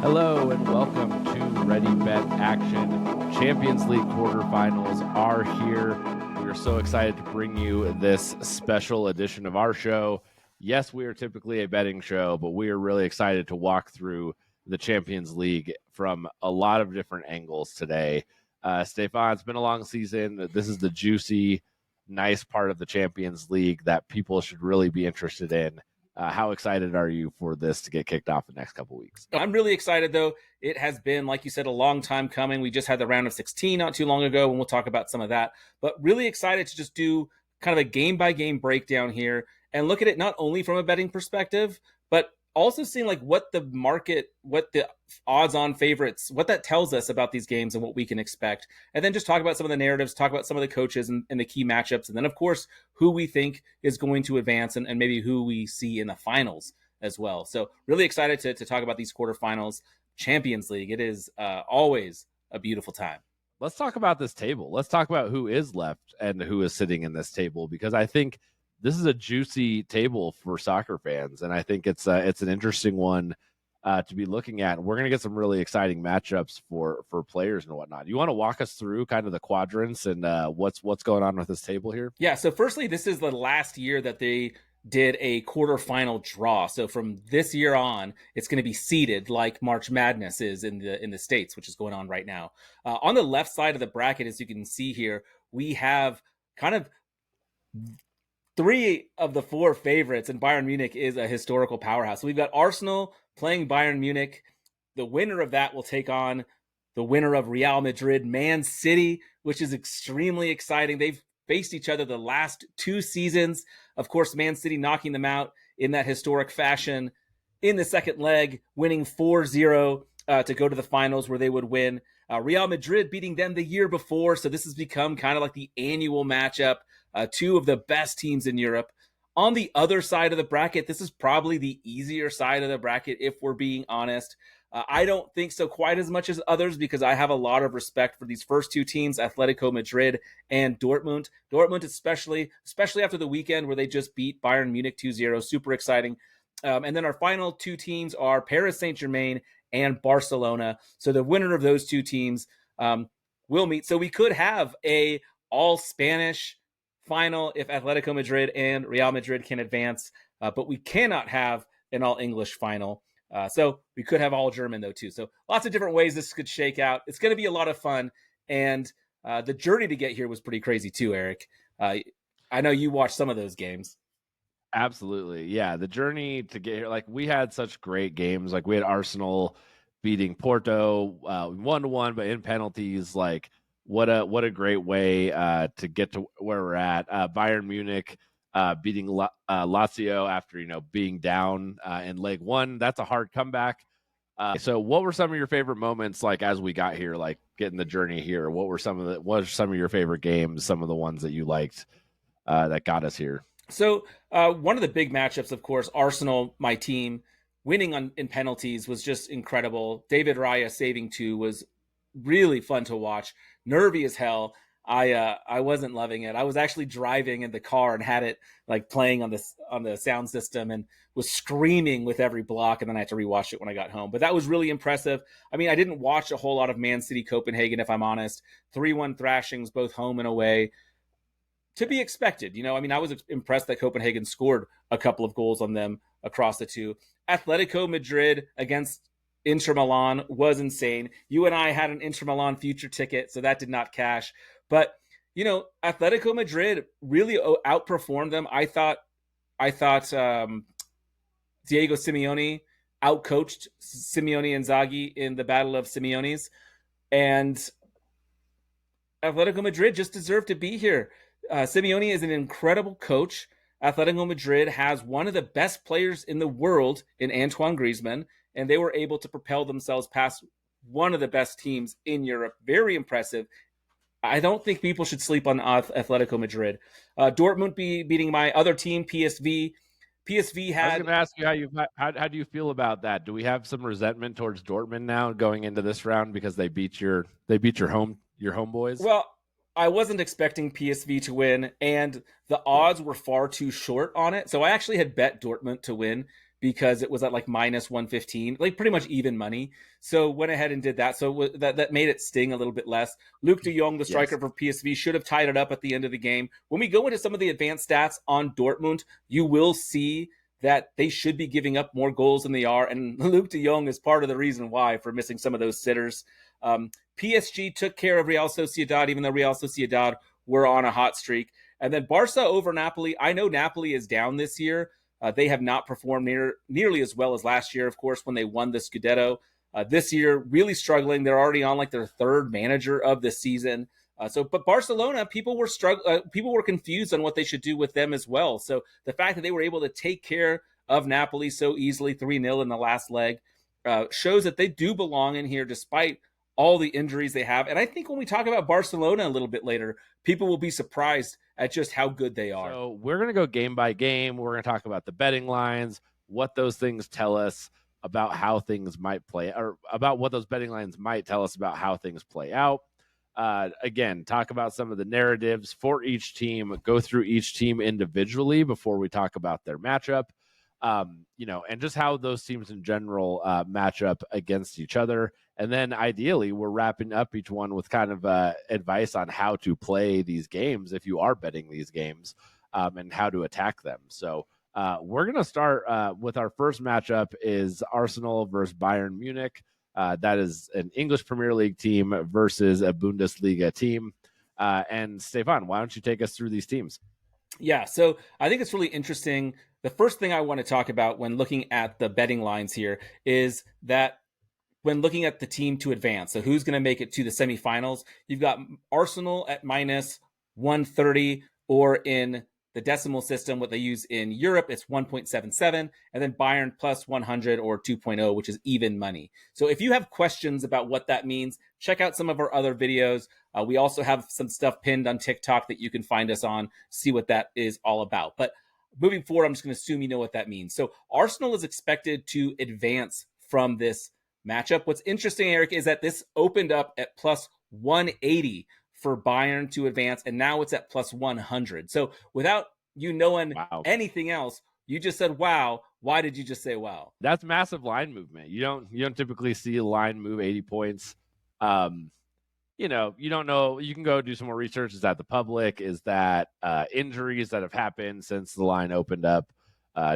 Hello and welcome to Ready Bet Action. Champions League quarterfinals are here. We are so excited to bring you this special edition of our show. Yes, we are typically a betting show, but we are really excited to walk through the Champions League from a lot of different angles today. Stefan, it's been a long season. This is the juicy, nice part of the Champions League that people should really be interested in. How excited are you for this to get kicked off the next couple weeks? I'm really excited, though. It has been, like you said, a long time coming. We just had the round of 16 not too long ago, and we'll talk about some of that. But really excited to just do kind of a game-by-game breakdown here and look at it not only from a betting perspective, but also seeing like what the market, what the odds-on favorites, what that tells us about these games and what we can expect. And then just talk about some of the narratives, talk about some of the coaches and the key matchups. And then, of course, who we think is going to advance and maybe who we see in the finals as well. So really excited to talk about these quarterfinals. Champions League, it is always a beautiful time. Let's talk about this table. Let's talk about who is left and who is sitting in this table, because I think this is a juicy table for soccer fans, and I think it's an interesting one to be looking at. We're going to get some really exciting matchups for players and whatnot. You want to walk us through kind of the quadrants and what's going on with this table here? Yeah, so firstly, this is the last year that they did a quarterfinal draw. So from this year on, it's going to be seeded like March Madness is in the States, which is going on right now. On the left side of the bracket, as you can see here, we have kind of three of the four favorites, and Bayern Munich is a historical powerhouse. So we've got Arsenal playing Bayern Munich. The winner of that will take on the winner of Real Madrid, Man City, which is extremely exciting. They've faced each other the last two seasons. Of course, Man City knocking them out in that historic fashion in the second leg, winning 4-0 to go to the finals where they would win. Real Madrid beating them the year before, so this has become kind of like the annual matchup. Two of the best teams in Europe. On the other side of the bracket, this is probably the easier side of the bracket, if we're being honest. I don't think so quite as much as others, because I have a lot of respect for these first two teams, Atletico Madrid and Dortmund. Dortmund especially after the weekend where they just beat Bayern Munich 2-0. Super exciting. And then our final two teams are Paris Saint-Germain and Barcelona. So the winner of those two teams will meet. So we could have a all-Spanish final if Atletico Madrid and Real Madrid can advance, but we cannot have an all-English final. So we could have all German, though, too. So lots of different ways this could shake out. It's going to be a lot of fun, and the journey to get here was pretty crazy, too, Eric. I know you watched some of those games. Absolutely. Yeah, the journey to get here, like we had such great games. Like we had Arsenal beating Porto 1-1, but in penalties. Like what a great way to get to where we're at. Bayern Munich beating Lazio after being down in leg one. That's a hard comeback. So what were some of your favorite moments, like as we got here, like getting the journey here? What were some of your favorite games? Some of the ones that you liked that got us here? So one of the big matchups, of course, Arsenal, my team, winning in penalties was just incredible. David Raya saving two was really fun to watch. Nervy as hell. I wasn't loving it. I was actually driving in the car and had it like playing on the sound system and was screaming with every block, and then I had to rewatch it when I got home. But that was really impressive. I mean, I didn't watch a whole lot of Man City Copenhagen, if I'm honest. 3-1 thrashings, both home and away. To be expected, I mean, I was impressed that Copenhagen scored a couple of goals on them across the two. Atletico Madrid against Inter Milan was insane. You and I had an Inter Milan future ticket, so that did not cash. But, Atletico Madrid really outperformed them. I thought Diego Simeone outcoached Simeone and Inzaghi in the battle of Simeones. And Atletico Madrid just deserved to be here. Simeone is an incredible coach. Atletico Madrid has one of the best players in the world in Antoine Griezmann, and they were able to propel themselves past one of the best teams in Europe. Very impressive. I don't think people should sleep on Atletico Madrid. Dortmund beating my other team, PSV. PSV had. I was going to ask you how do you feel about that? Do we have some resentment towards Dortmund now going into this round because they beat your homeboys? Well, I wasn't expecting PSV to win, and the odds were far too short on it. So I actually had bet Dortmund to win because it was at like minus 115, like pretty much even money. So went ahead and did that. So that made it sting a little bit less. Luke de Jong, the striker for PSV, should have tied it up at the end of the game. When we go into some of the advanced stats on Dortmund, you will see that they should be giving up more goals than they are. And Luke de Jong is part of the reason why for missing some of those sitters. PSG took care of Real Sociedad, even though Real Sociedad were on a hot streak. And then Barca over Napoli. I know Napoli is down this year. They have not performed nearly as well as last year, of course, when they won the Scudetto. This year, really struggling. They're already on like their third manager of the season. But Barcelona, people were confused on what they should do with them as well. So the fact that they were able to take care of Napoli so easily, 3-0 in the last leg, shows that they do belong in here despite all the injuries they have. And I think when we talk about Barcelona a little bit later, people will be surprised at just how good they are. So we're going to go game by game. We're going to talk about the betting lines, what those things tell us about how things might play, or about what those betting lines might tell us about how things play out. Again, talk about some of the narratives for each team, go through each team individually before we talk about their matchup, and just how those teams in general match up against each other. And then ideally, we're wrapping up each one with kind of advice on how to play these games if you are betting these games, and how to attack them. So we're going to start with our first matchup is Arsenal versus Bayern Munich. That is an English Premier League team versus a Bundesliga team. And Stefan, why don't you take us through these teams? Yeah, so I think it's really interesting. The first thing I want to talk about when looking at the betting lines here is that when looking at the team to advance, so who's going to make it to the semifinals, you've got Arsenal at minus 130, or in the decimal system, what they use in Europe, it's 1.77, and then Bayern plus 100 or 2.0, which is even money. So if you have questions about what that means, check out some of our other videos. We also have some stuff pinned on TikTok that you can find us on, see what that is all about. But moving forward, I'm just going to assume you know what that means. So Arsenal is expected to advance from this matchup. What's interesting, Eric, is that this opened up at plus 180 for Bayern to advance, and now it's at plus 100. So without you knowing anything else, you just said wow. Why did you just say wow? That's massive line movement. You don't typically see a line move 80 points. You don't know. You can go do some more research. Is that the public? Is that injuries that have happened since the line opened up?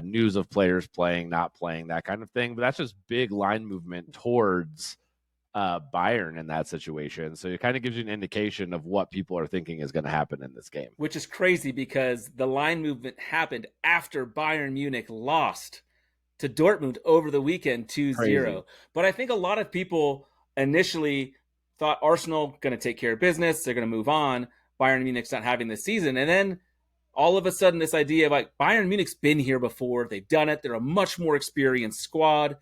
News of players playing, not playing, that kind of thing. But that's just big line movement towards Bayern in that situation. So it kind of gives you an indication of what people are thinking is going to happen in this game. Which is crazy because the line movement happened after Bayern Munich lost to Dortmund over the weekend 2-0. But I think a lot of people initially thought Arsenal going to take care of business. They're going to move on. Bayern Munich's not having this season. And then all of a sudden, this idea of like Bayern Munich's been here before. They've done it. They're a much more experienced squad.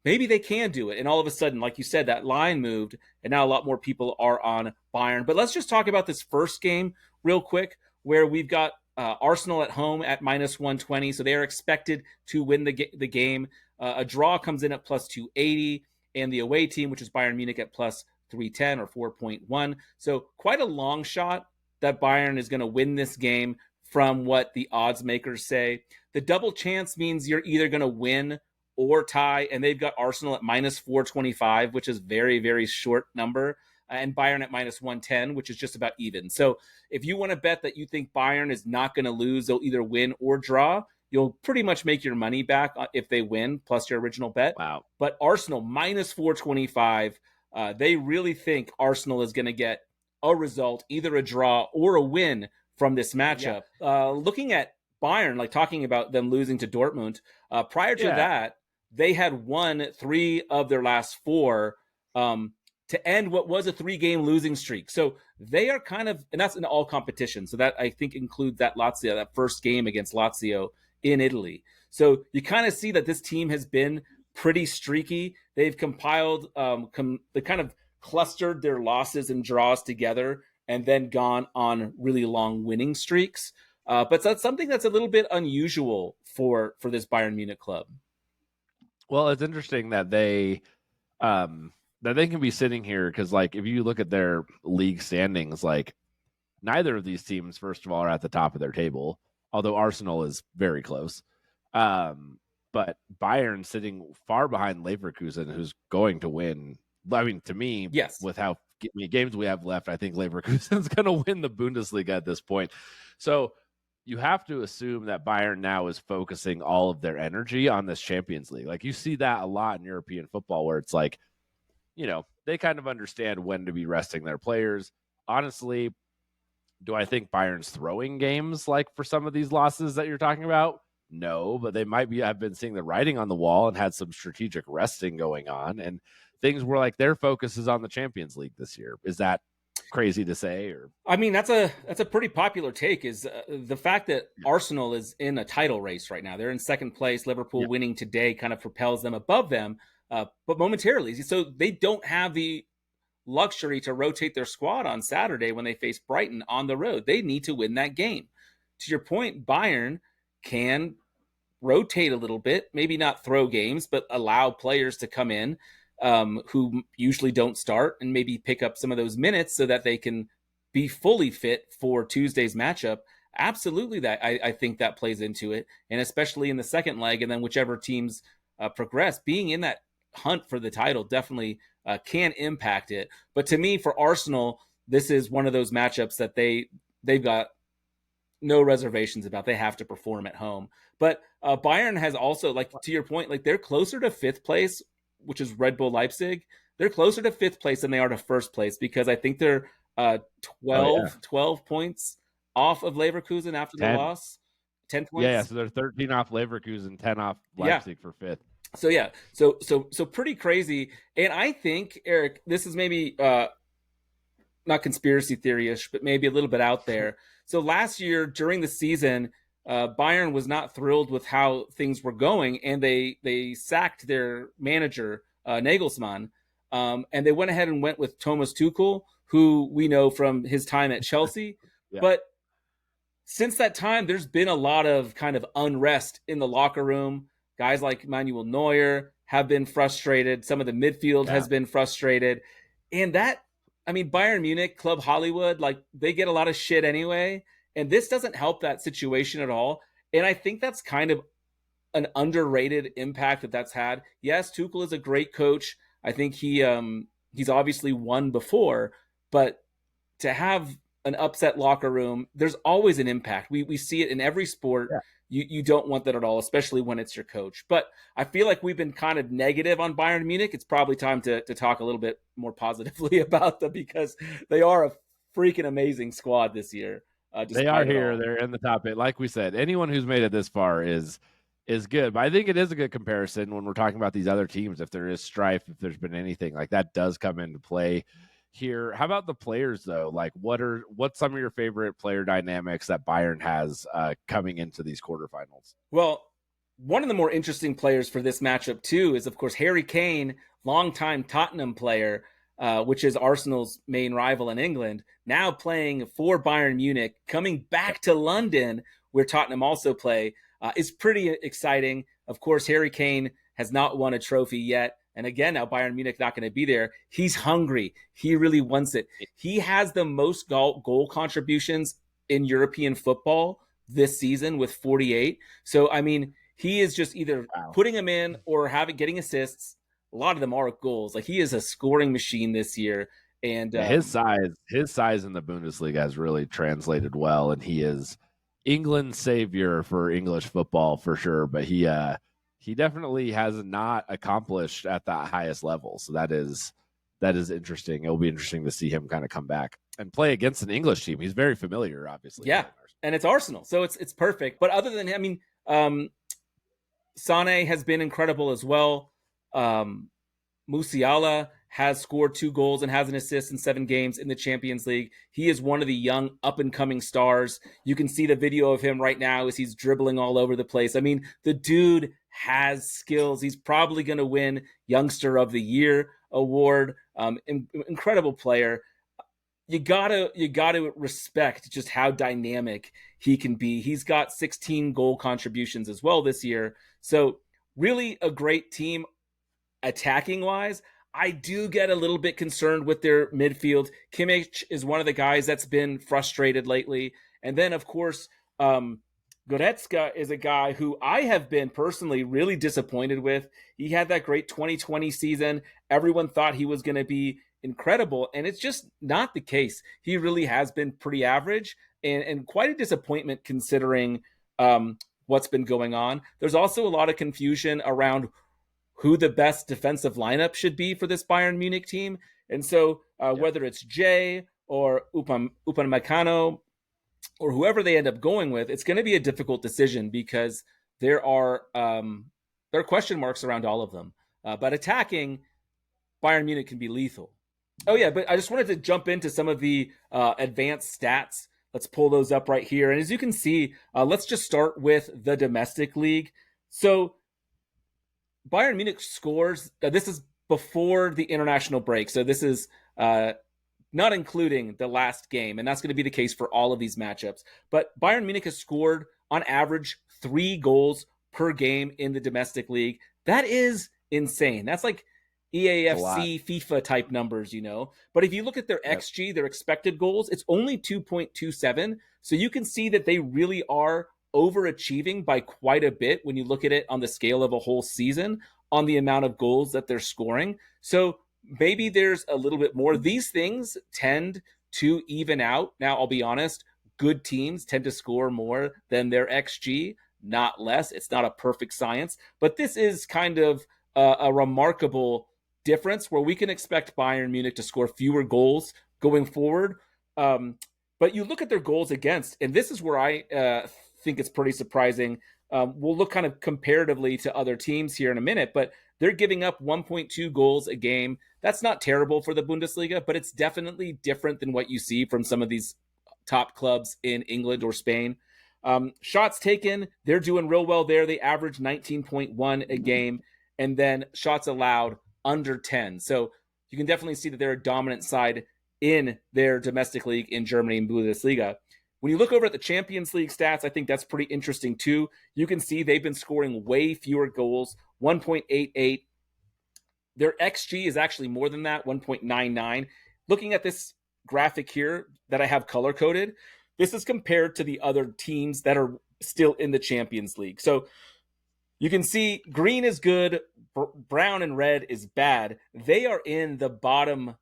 Maybe they can do it. And all of a sudden, like you said, that line moved, and now a lot more people are on Bayern. But let's just talk about this first game real quick, where we've got Arsenal at home at minus 120. So they are expected to win the game. A draw comes in at plus 280, and the away team, which is Bayern Munich, at plus 310 or 4.1. So quite a long shot that Bayern is going to win this game from what the odds makers say. The double chance means you're either going to win or tie, and they've got Arsenal at minus 425, which is very, very short number, and Bayern at minus 110, which is just about even. So if you want to bet that you think Bayern is not going to lose, they'll either win or draw, you'll pretty much make your money back if they win, plus your original bet. Wow. But Arsenal, minus 425, they really think Arsenal is going to get a result, either a draw or a win from this matchup. Yeah. Looking at Bayern, like talking about them losing to Dortmund, prior to that, they had won 3 of their last 4 to end what was a 3-game losing streak. So they are kind of, and that's in all competitions. So that I think includes that Lazio, that first game against Lazio in Italy. So you kind of see that this team has been pretty streaky. They've compiled, they kind of clustered their losses and draws together and then gone on really long winning streaks. But that's something that's a little bit unusual for this Bayern Munich club. Well, it's interesting that they can be sitting here because, like, if you look at their league standings, like, neither of these teams, first of all, are at the top of their table, although Arsenal is very close. but Bayern sitting far behind Leverkusen, who's going to win. I mean, to me, Yes. with how many games we have left, I think Leverkusen's going to win the Bundesliga at this point. So you have to assume that Bayern now is focusing all of their energy on this Champions League. Like, you see that a lot in European football, where it's like, they kind of understand when to be resting their players. Honestly, do I think Bayern's throwing games like for some of these losses that you're talking about? No, but they might be. I've been seeing the writing on the wall and had some strategic resting going on, and things were like their focus is on the Champions League this year. Is that crazy to say? Or I mean, that's a pretty popular take, is the fact that Arsenal is in a title race right now. They're in second place. Liverpool winning today kind of propels them above them, but momentarily. So they don't have the luxury to rotate their squad on Saturday when they face Brighton on the road. They need to win that game. To your point, Bayern can rotate a little bit, maybe not throw games, but allow players to come in who usually don't start and maybe pick up some of those minutes so that they can be fully fit for Tuesday's matchup. Absolutely, that I think that plays into it, and especially in the second leg, and then whichever teams progress, being in that hunt for the title definitely can impact it. But to me, for Arsenal, this is one of those matchups that they've got no reservations about. They have to perform at home. But Bayern has also, like, to your point, like, they're closer to fifth place, which is Red Bull Leipzig. They're closer to fifth place than they are to first place, because I think they're 12 points off of Leverkusen after the 10. loss. 10 points. Yeah, so they're 13 off Leverkusen, 10 off Leipzig for fifth. So yeah, so pretty crazy. And I think, Eric, this is maybe not conspiracy theory-ish, but maybe a little bit out there. So last year during the season, Bayern was not thrilled with how things were going, and they sacked their manager Nagelsmann, and they went ahead and went with Thomas Tuchel, who we know from his time at Chelsea. But since that time, there's been a lot of kind of unrest in the locker room. Guys like Manuel Neuer have been frustrated. Some of the midfield has been frustrated. And that, I mean, Bayern Munich, Club Hollywood, like, they get a lot of shit anyway. And this doesn't help that situation at all. And I think that's kind of an underrated impact that's had. Yes, Tuchel is a great coach. I think he's obviously won before. But to have an upset locker room, there's always an impact. We see it in every sport. You don't want that at all, especially when it's your coach. But I feel like we've been kind of negative on Bayern Munich. It's probably time to talk a little bit more positively about them, because they are a freaking amazing squad this year. They are here. They're in the top eight. Like we said, anyone who's made it this far is good. But I think it is a good comparison when we're talking about these other teams. If there is strife, if there's been anything like that, does come into play here. How about the players, though? Like, what's some of your favorite player dynamics that Bayern has coming into these quarterfinals? Well, one of the more interesting players for this matchup too is, of course, Harry Kane, longtime Tottenham player, which is Arsenal's main rival in England, now playing for Bayern Munich, coming back to London, where Tottenham also play, is pretty exciting. Of course, Harry Kane has not won a trophy yet. And again, now Bayern Munich not going to be there. He's hungry. He really wants it. He has the most goal contributions in European football this season with 48. So, I mean, he is just either putting them in or getting assists. A lot of them are goals. Like, he is a scoring machine this year. And his size in the Bundesliga has really translated well, and he is England's savior for English football for sure. But he definitely has not accomplished at the highest level. So that is interesting. It'll be interesting to see him kind of come back and play against an English team. He's very familiar, obviously. Yeah, and it's Arsenal, so it's perfect. But other than him, I mean, Sane has been incredible as well. Musiala has scored 2 goals and has an assist in 7 games in the Champions League. He is one of the young up-and-coming stars. You can see the video of him right now as he's dribbling all over the place. I mean, the dude has skills. He's probably going to win Youngster of the Year award. Incredible player. You gotta respect just how dynamic he can be. He's got 16 goal contributions as well this year. So really a great team attacking-wise. I do get a little bit concerned with their midfield. Kimmich is one of the guys that's been frustrated lately. And then, of course, the Goretzka is a guy who I have been personally really disappointed with. He had that great 2020 season. Everyone thought he was going to be incredible, and it's just not the case. He really has been pretty average and quite a disappointment considering what's been going on. There's also a lot of confusion around who the best defensive lineup should be for this Bayern Munich team. And so whether it's Jay or Upamecano or whoever they end up going with, it's going to be a difficult decision because there are question marks around all of them. But attacking, Bayern Munich can be lethal. Oh yeah, but I just wanted to jump into some of the advanced stats. Let's pull those up right here. And as you can see, let's just start with the domestic league. So Bayern Munich scores. This is before the international break. So this is not including the last game. And that's going to be the case for all of these matchups. But Bayern Munich has scored on average 3 goals per game in the domestic league. That is insane. That's like EAFC, FIFA type numbers, you know. But if you look at their XG, their expected goals, it's only 2.27. So you can see that they really are overachieving by quite a bit when you look at it on the scale of a whole season on the amount of goals that they're scoring. So maybe there's a little bit more. These things tend to even out. Now, I'll be honest, good teams tend to score more than their XG, not less. It's not a perfect science, but this is kind of a remarkable difference where we can expect Bayern Munich to score fewer goals going forward. But you look at their goals against, and this is where I think it's pretty surprising. We'll look kind of comparatively to other teams here in a minute, but they're giving up 1.2 goals a game. That's not terrible for the Bundesliga, but it's definitely different than what you see from some of these top clubs in England or Spain. Shots taken, they're doing real well there. They average 19.1 a game, and then shots allowed under 10. So you can definitely see that they're a dominant side in their domestic league in Germany and Bundesliga. When you look over at the Champions League stats, I think that's pretty interesting too. You can see they've been scoring way fewer goals, 1.88. Their XG is actually more than that, 1.99. Looking at this graphic here that I have color-coded, this is compared to the other teams that are still in the Champions League. So you can see green is good, brown and red is bad. They are in the bottom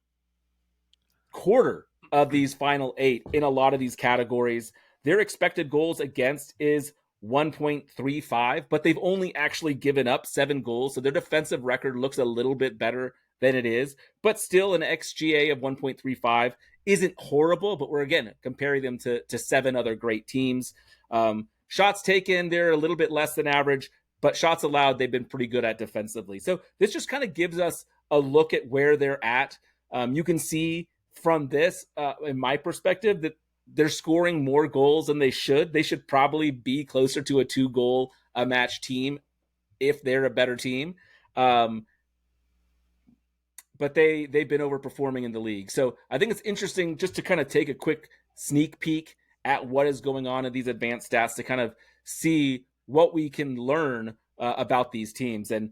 quarter of these final 8 in a lot of these categories. Their expected goals against is 1.35, but they've only actually given up 7 goals. So their defensive record looks a little bit better than it is, but still an XGA of 1.35 isn't horrible, but we're again comparing them to 7 other great teams. Shots taken, they're a little bit less than average, but shots allowed, they've been pretty good at defensively. So this just kind of gives us a look at where they're at. You can see from this, in my perspective, that they're scoring more goals than they should. They should probably be closer to a 2-goal a match team if they're a better team. But they've been overperforming in the league. So I think it's interesting just to kind of take a quick sneak peek at what is going on in these advanced stats to kind of see what we can learn about these teams. And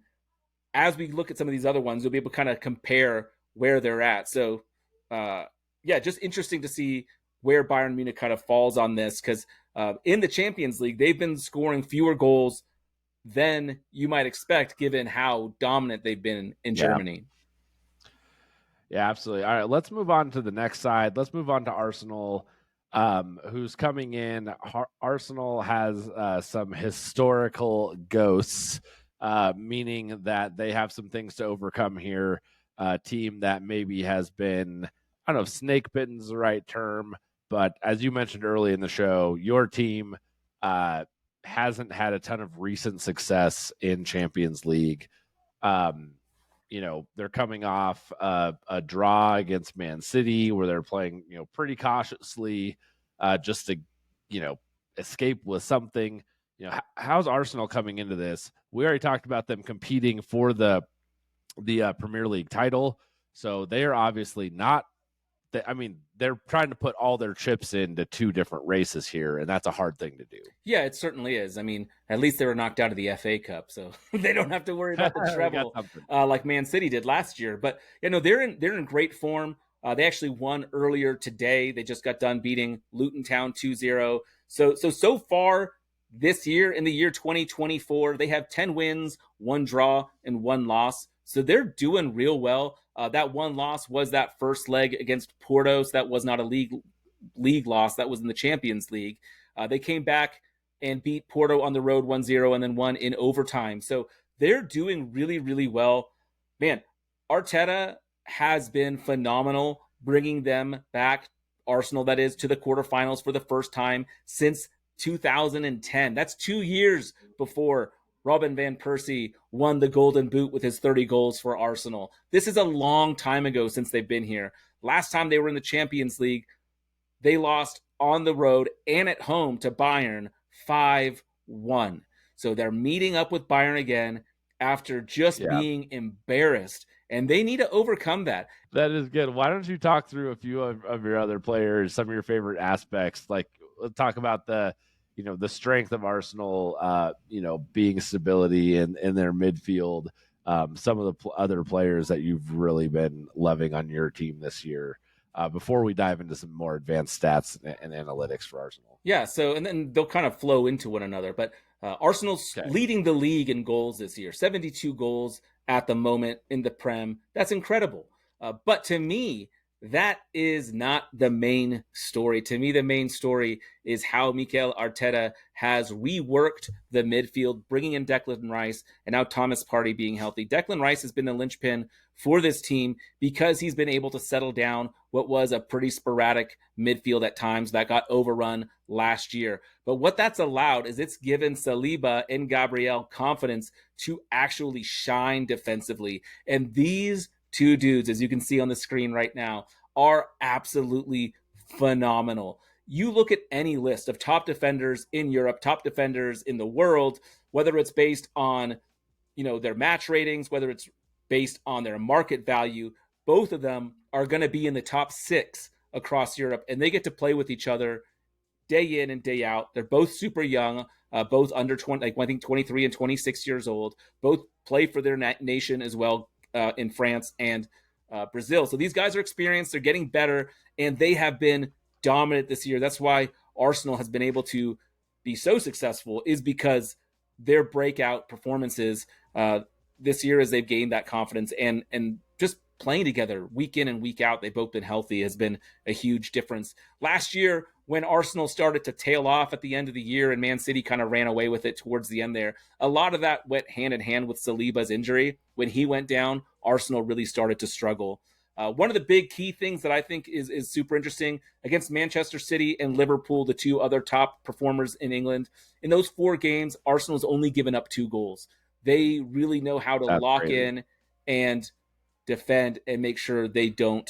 as we look at some of these other ones, you'll be able to kind of compare where they're at. So just interesting to see where Bayern Munich kind of falls on this, because in the Champions League, they've been scoring fewer goals than you might expect given how dominant they've been in Germany. Yeah, absolutely. All right, let's move on to the next side. Let's move on to Arsenal, who's coming in. Arsenal has some historical ghosts, meaning that they have some things to overcome here. A team that maybe has been, I don't know if snake bitten is the right term, but as you mentioned early in the show, your team hasn't had a ton of recent success in Champions League. They're coming off a draw against Man City where they're playing, pretty cautiously, just to, escape with something. How's Arsenal coming into this? We already talked about them competing for the Premier League title. So they are obviously not, they're trying to put all their chips into 2 different races here, and that's a hard thing to do. Yeah, it certainly is. At least they were knocked out of the FA Cup, so they don't have to worry about the treble like Man City did last year. But they're in great form. They actually won earlier today. They just got done beating Luton Town 2-0. So far, This year, in the year 2024, they have 10 wins, 1 draw, and 1 loss. So they're doing real well. That 1 loss was that first leg against Porto. So that was not a league loss. That was in the Champions League. They came back and beat Porto on the road 1-0 and then won in overtime. So they're doing really, really well. Man, Arteta has been phenomenal bringing them back, Arsenal that is, to the quarterfinals for the first time since 2010. That's 2 years before Robin van Persie won the Golden Boot with his 30 goals for Arsenal. This is a long time ago since they've been here. Last time they were in the Champions League, they lost on the road and at home to Bayern 5-1. So they're meeting up with Bayern again after just being embarrassed, and they need to overcome that. That is good. Why don't you talk through a few of your other players, some of your favorite aspects? Like, let's talk about the strength of Arsenal, being stability in their midfield, some of the other players that you've really been loving on your team this year, before we dive into some more advanced stats and analytics for Arsenal. Yeah, so, and then they'll kind of flow into one another, but Arsenal's leading the league in goals this year, 72 goals at the moment in the Prem. That's incredible. But to me, that is not the main story. To me, the main story is how Mikel Arteta has reworked the midfield, bringing in Declan Rice and now Thomas Partey being healthy. Declan Rice has been the linchpin for this team because he's been able to settle down what was a pretty sporadic midfield at times that got overrun last year. But what that's allowed is it's given Saliba and Gabriel confidence to actually shine defensively. And these 2 dudes, as you can see on the screen right now, are absolutely phenomenal. You look at any list of top defenders in Europe, top defenders in the world, whether it's based on, their match ratings, whether it's based on their market value, both of them are going to be in the top 6 across Europe, and they get to play with each other day in and day out. They're both super young, both under 20, I think 23 and 26 years old. Both play for their nation as well, in France and Brazil. So these guys are experienced, they're getting better, and they have been dominant this year. That's why Arsenal has been able to be so successful, is because their breakout performances this year, as they've gained that confidence and just playing together week in and week out, they've both been healthy, has been a huge difference. Last year, when Arsenal started to tail off at the end of the year and Man City kind of ran away with it towards the end there, a lot of that went hand in hand with Saliba's injury. When he went down, Arsenal really started to struggle. One of the big key things that I think is super interesting against Manchester City and Liverpool, the 2 other top performers in England, in those 4 games, Arsenal's only given up 2 goals. They really know how to lock in and defend and make sure they don't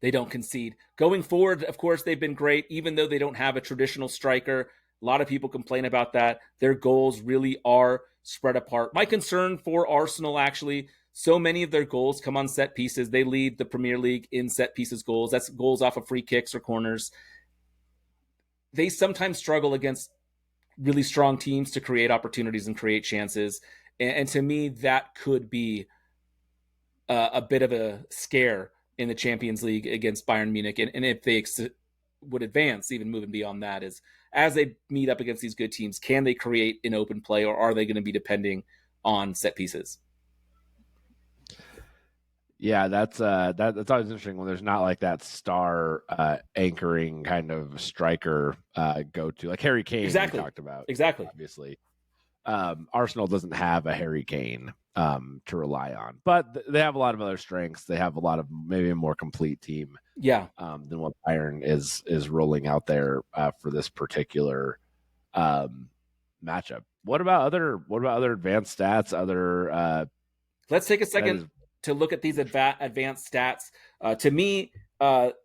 concede. Going forward, of course, they've been great, even though they don't have a traditional striker. A lot of people complain about that. Their goals really are spread apart. My concern for Arsenal, actually, so many of their goals come on set pieces. They lead the Premier League in set pieces goals. That's goals off of free kicks or corners. They sometimes struggle against really strong teams to create opportunities and create chances. And to me, that could be a bit of a scare in the Champions League against Bayern Munich. And if they would advance, even moving beyond that, is as they meet up against these good teams, can they create an open play, or are they going to be depending on set pieces? Yeah, that's always interesting when there's not like that star anchoring kind of striker go to, like Harry Kane. Exactly. We talked about. Exactly. Obviously, Arsenal doesn't have a Harry Kane to rely on, but they have a lot of other strengths. They have a lot of maybe a more complete team, than what Bayern is rolling out there for this particular matchup. What about other advanced stats? Let's take a second to look at these advanced stats. To me,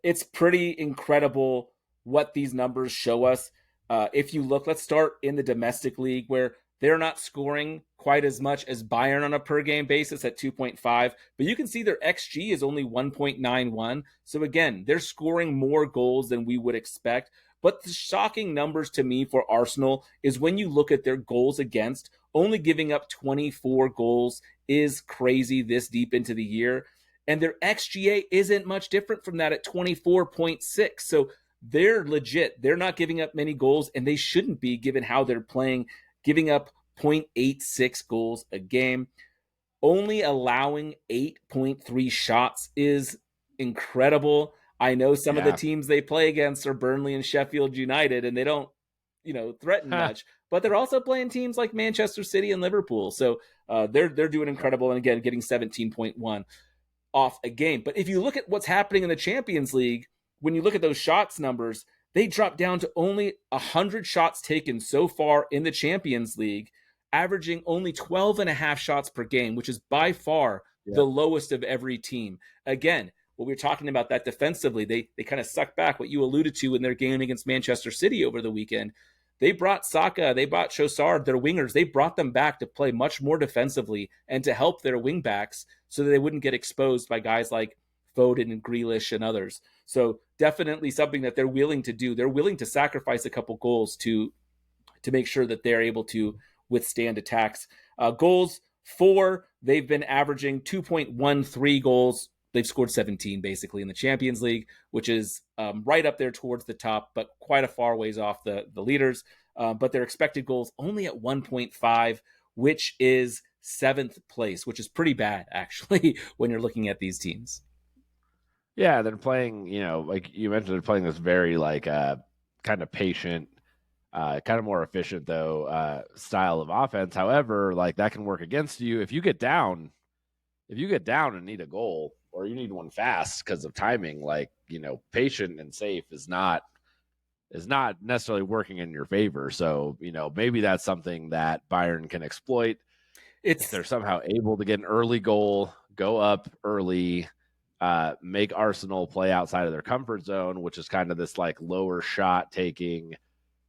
it's pretty incredible what these numbers show us. If you look, let's start in the domestic league, where they're not scoring quite as much as Bayern on a per game basis at 2.5, but you can see their XG is only 1.91. So again, they're scoring more goals than we would expect. But the shocking numbers to me for Arsenal is when you look at their goals against, only giving up 24 goals is crazy this deep into the year. And their XGA isn't much different from that at 24.6. So they're legit. They're not giving up many goals, and they shouldn't be given how they're playing, giving up 0.86 goals a game. Only allowing 8.3 shots is incredible. I know some of the Yeah. teams they play against are Burnley and Sheffield United, and they don't, threaten much. But they're also playing teams like Manchester City and Liverpool, so they're doing incredible. And again, getting 17.1 off a game. But if you look at what's happening in the Champions League, when you look at those shots numbers, they dropped down to only 100 shots taken so far in the Champions League, averaging only 12 and a half shots per game, which is by far Yeah. the lowest of every team. Again, what we were talking about that defensively, they kind of suck back what you alluded to in their game against Manchester City over the weekend. They brought Saka, they brought Trossard, their wingers. They brought them back to play much more defensively and to help their wingbacks so that they wouldn't get exposed by guys like Foden and Grealish and others. So definitely something that they're willing to do. They're willing to sacrifice a couple goals to make sure that they're able to withstand attacks. Goals for, they've been averaging 2.13 goals. They've scored 17 basically in the Champions League, which is right up there towards the top, but quite a far ways off the leaders. But their expected goals only at 1.5, which is 7th place, which is pretty bad actually when you're looking at these teams. Yeah, they're playing, like you mentioned, they're playing this very kind of patient, kind of more efficient though style of offense. However, like that can work against you if you get down. If you get down and need a goal, or you need one fast because of timing, like patient and safe is not necessarily working in your favor. So maybe that's something that Bayern can exploit. If they're somehow able to get an early goal, go up early, make Arsenal play outside of their comfort zone, which is kind of this like lower shot taking,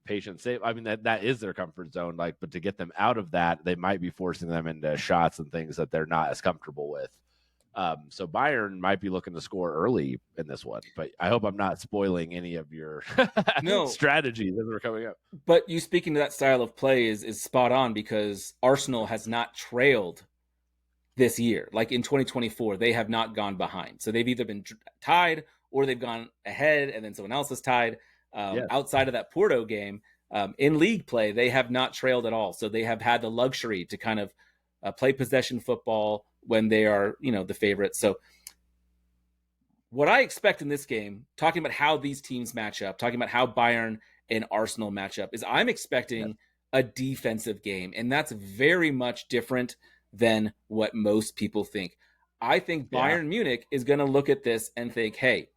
patient safe. I mean that is their comfort zone. Like, but to get them out of that, they might be forcing them into shots and things that they're not as comfortable with. So Bayern might be looking to score early in this one, but I hope I'm not spoiling any of your strategies as we're coming up. But you speaking to that style of play is spot on, because Arsenal has not trailed this year. Like in 2024, they have not gone behind. So they've either been tied or they've gone ahead and then someone else is tied. Outside of that Porto game, in league play, they have not trailed at all. So they have had the luxury to kind of play possession football when they are, the favorites. So what I expect in this game, talking about how these teams match up, talking about how Bayern and Arsenal match up, is I'm expecting a defensive game. And that's very much different than what most people think. I think Bayern Munich is going to look at this and think, hey,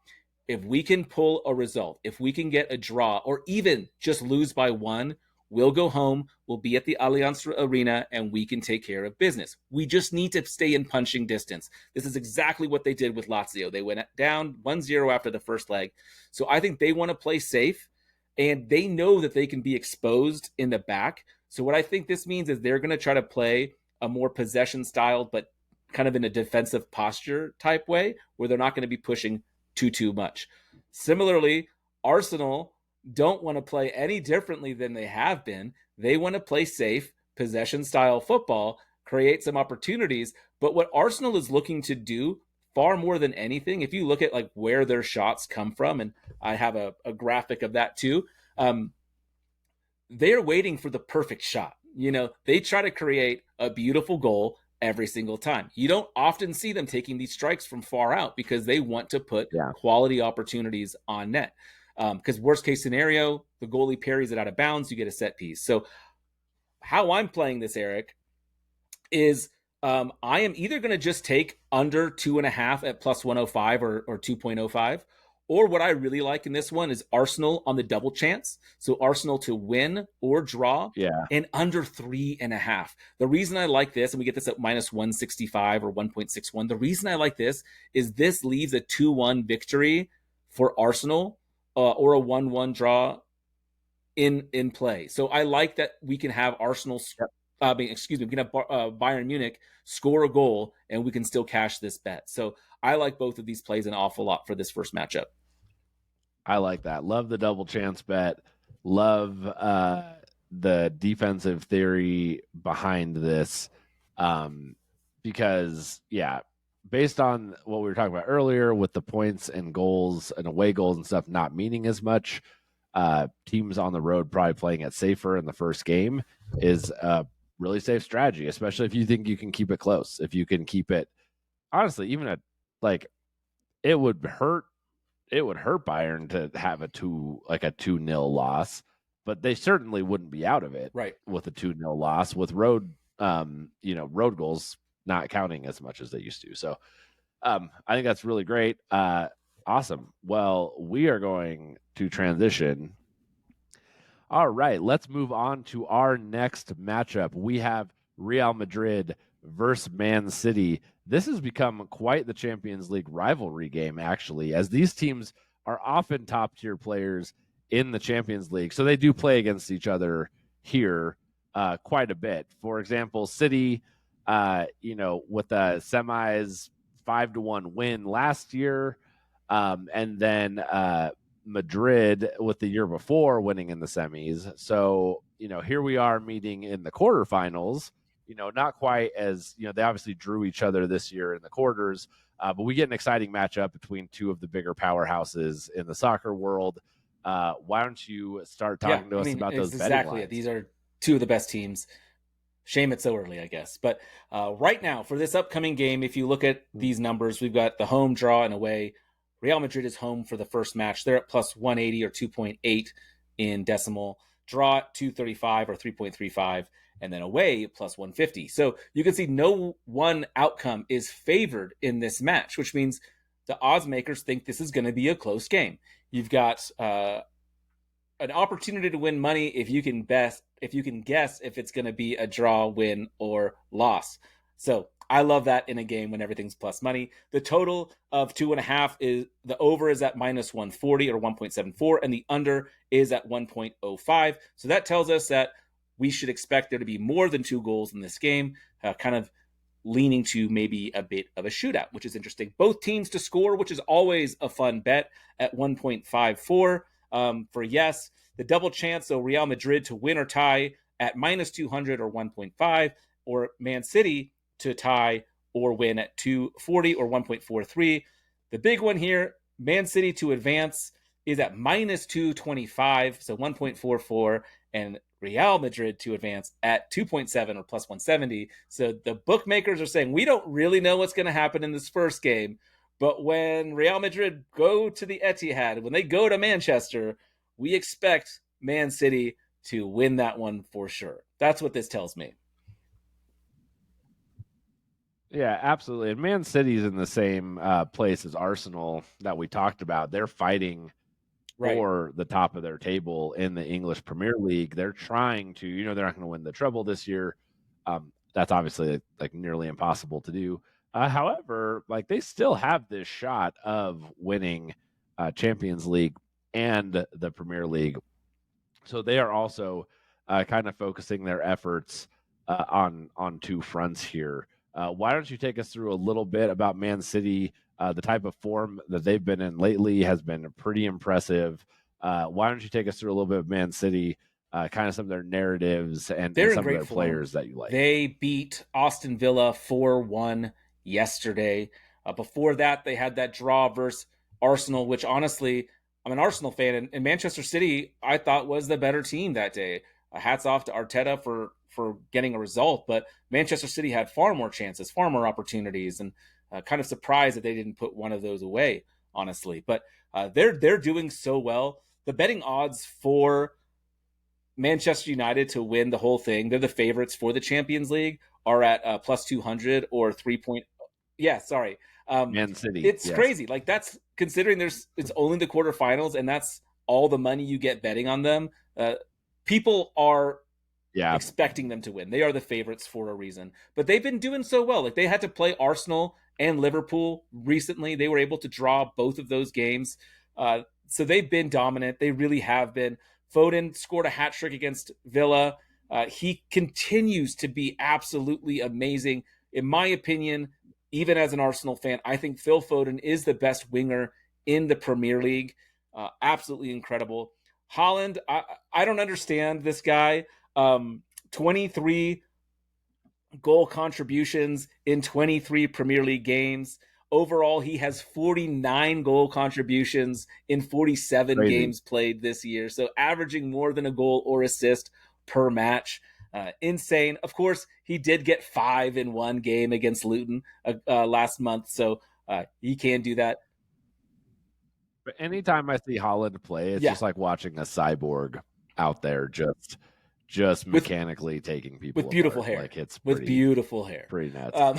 if we can pull a result, if we can get a draw, or even just lose by one, we'll go home, we'll be at the Allianz Arena, and we can take care of business. We just need to stay in punching distance. This is exactly what they did with Lazio. They went down 1-0 after the first leg. So I think they want to play safe, and they know that they can be exposed in the back. So what I think this means is they're going to try to play a more possession style, but kind of in a defensive posture type way, where they're not going to be pushing too much. Similarly, Arsenal don't want to play any differently than they have been. They want to play safe, possession style football, create some opportunities. But what Arsenal is looking to do far more than anything, if you look at like where their shots come from, and I have a graphic of that too, they're waiting for the perfect shot. They try to create a beautiful goal every single time. You don't often see them taking these strikes from far out because they want to put quality opportunities on net. Because worst case scenario, the goalie parries it out of bounds, you get a set piece. So how I'm playing this, Eric, is I am either going to just take under 2.5 at plus 105 or 2.05, or what I really like in this one is Arsenal on the double chance. So Arsenal to win or draw, and under 3.5. The reason I like this, and we get this at minus 165 or 1.61, the reason I like this is this leaves a 2-1 victory for Arsenal or a 1-1 draw in play. So I like that we can have Arsenal, we can have Bayern Munich score a goal and we can still cash this bet. So I like both of these plays an awful lot for this first matchup. I like that. Love the double chance bet. Love the defensive theory behind this, because based on what we were talking about earlier with the points and goals and away goals and stuff not meaning as much, teams on the road probably playing it safer in the first game is a really safe strategy, especially if you think you can keep it close. If you can keep it, honestly, even a like it would hurt. It would hurt Bayern to have a 2-0 loss, but they certainly wouldn't be out of it Right. with a 2-0 loss with road, road goals not counting as much as they used to. So I think that's really great. Awesome. Well, we are going to transition. All right, let's move on to our next matchup. We have Real Madrid versus Man City. This has become quite the Champions League rivalry game, actually, as these teams are often top tier players in the Champions League. So they do play against each other here quite a bit. For example, City, with the semis 5-1 win last year, and then Madrid with the year before winning in the semis. So, here we are meeting in the quarterfinals, not quite as, they obviously drew each other this year in the quarters, but we get an exciting matchup between two of the bigger powerhouses in the soccer world. Why don't you start talking to us about those betting exactly lines? it. These are two of the best teams. Shame it's so early, I guess. But right now, for this upcoming game, if you look at these numbers, we've got the home, draw, and away. Real Madrid is home for the first match. They're at plus 180 or 2.8 in decimal. Draw at 235 or 3.35. And then away plus 150. So you can see no one outcome is favored in this match, which means the odds makers think this is going to be a close game. You've got an opportunity to win money if you can guess if it's going to be a draw, win, or loss. So I love that in a game when everything's plus money. The total of 2.5 is the over is at minus 140 or 1.74, and the under is at 1.05. So that tells us that we should expect there to be more than 2 goals in this game, kind of leaning to maybe a bit of a shootout, which is interesting. Both teams to score, which is always a fun bet at 1.54. For yes, the double chance, so Real Madrid to win or tie at minus 200 or 1.5, or Man City to tie or win at 240 or 1.43. The big one here, Man City to advance, is at minus 225, so 1.44, and Real Madrid to advance at 2.7 or plus 170. So the bookmakers are saying we don't really know what's going to happen in this first game, but when Real Madrid go to the Etihad, when they go to Manchester, we expect Man City to win that one for sure. That's what this tells me. Yeah, absolutely. And Man City's in the same place as Arsenal that we talked about. They're fighting for the top of their table in the English Premier League. They're trying to, they're not going to win the treble this year. That's obviously like nearly impossible to do. However, like they still have this shot of winning Champions League and the Premier League. So they are also kind of focusing their efforts on two fronts here. Why don't you take us through a little bit about Man City? The type of form that they've been in lately has been pretty impressive. Why don't you take us through a little bit of Man City, kind of some of their narratives and some of their players that you like? They beat Aston Villa 4-1 yesterday. Before that, they had that draw versus Arsenal, which honestly, I'm an Arsenal fan, and Manchester City I thought was the better team that day. Hats off to Arteta for getting a result, but Manchester City had far more chances, far more opportunities, and kind of surprised that they didn't put one of those away, honestly. But they're doing so well. The betting odds for Manchester United to win the whole thing, they're the favorites for the Champions League, are at plus 200 or 3 point. Yeah, sorry. Man City. It's crazy. Like that's considering it's only the quarterfinals and that's all the money you get betting on them. People are expecting them to win. They are the favorites for a reason, but they've been doing so well. Like they had to play Arsenal and Liverpool recently. They were able to draw both of those games. So they've been dominant. They really have been. Foden scored a hat trick against Villa. He continues to be absolutely amazing. In my opinion, even as an Arsenal fan, I think Phil Foden is the best winger in the Premier League. Absolutely incredible. Haaland, I don't understand this guy. 23 goal contributions in 23 Premier League games. Overall, he has 49 goal contributions in 47 Crazy. games played this year. So averaging more than a goal or assist per match. Insane. Of course, he did get 5 in one game against Luton last month. So he can do that. But anytime I see Holland play, it's Yeah. just like watching a cyborg out there just With mechanically taking with people beautiful apart. hair. Like it's With beautiful hair. pretty nuts. Um,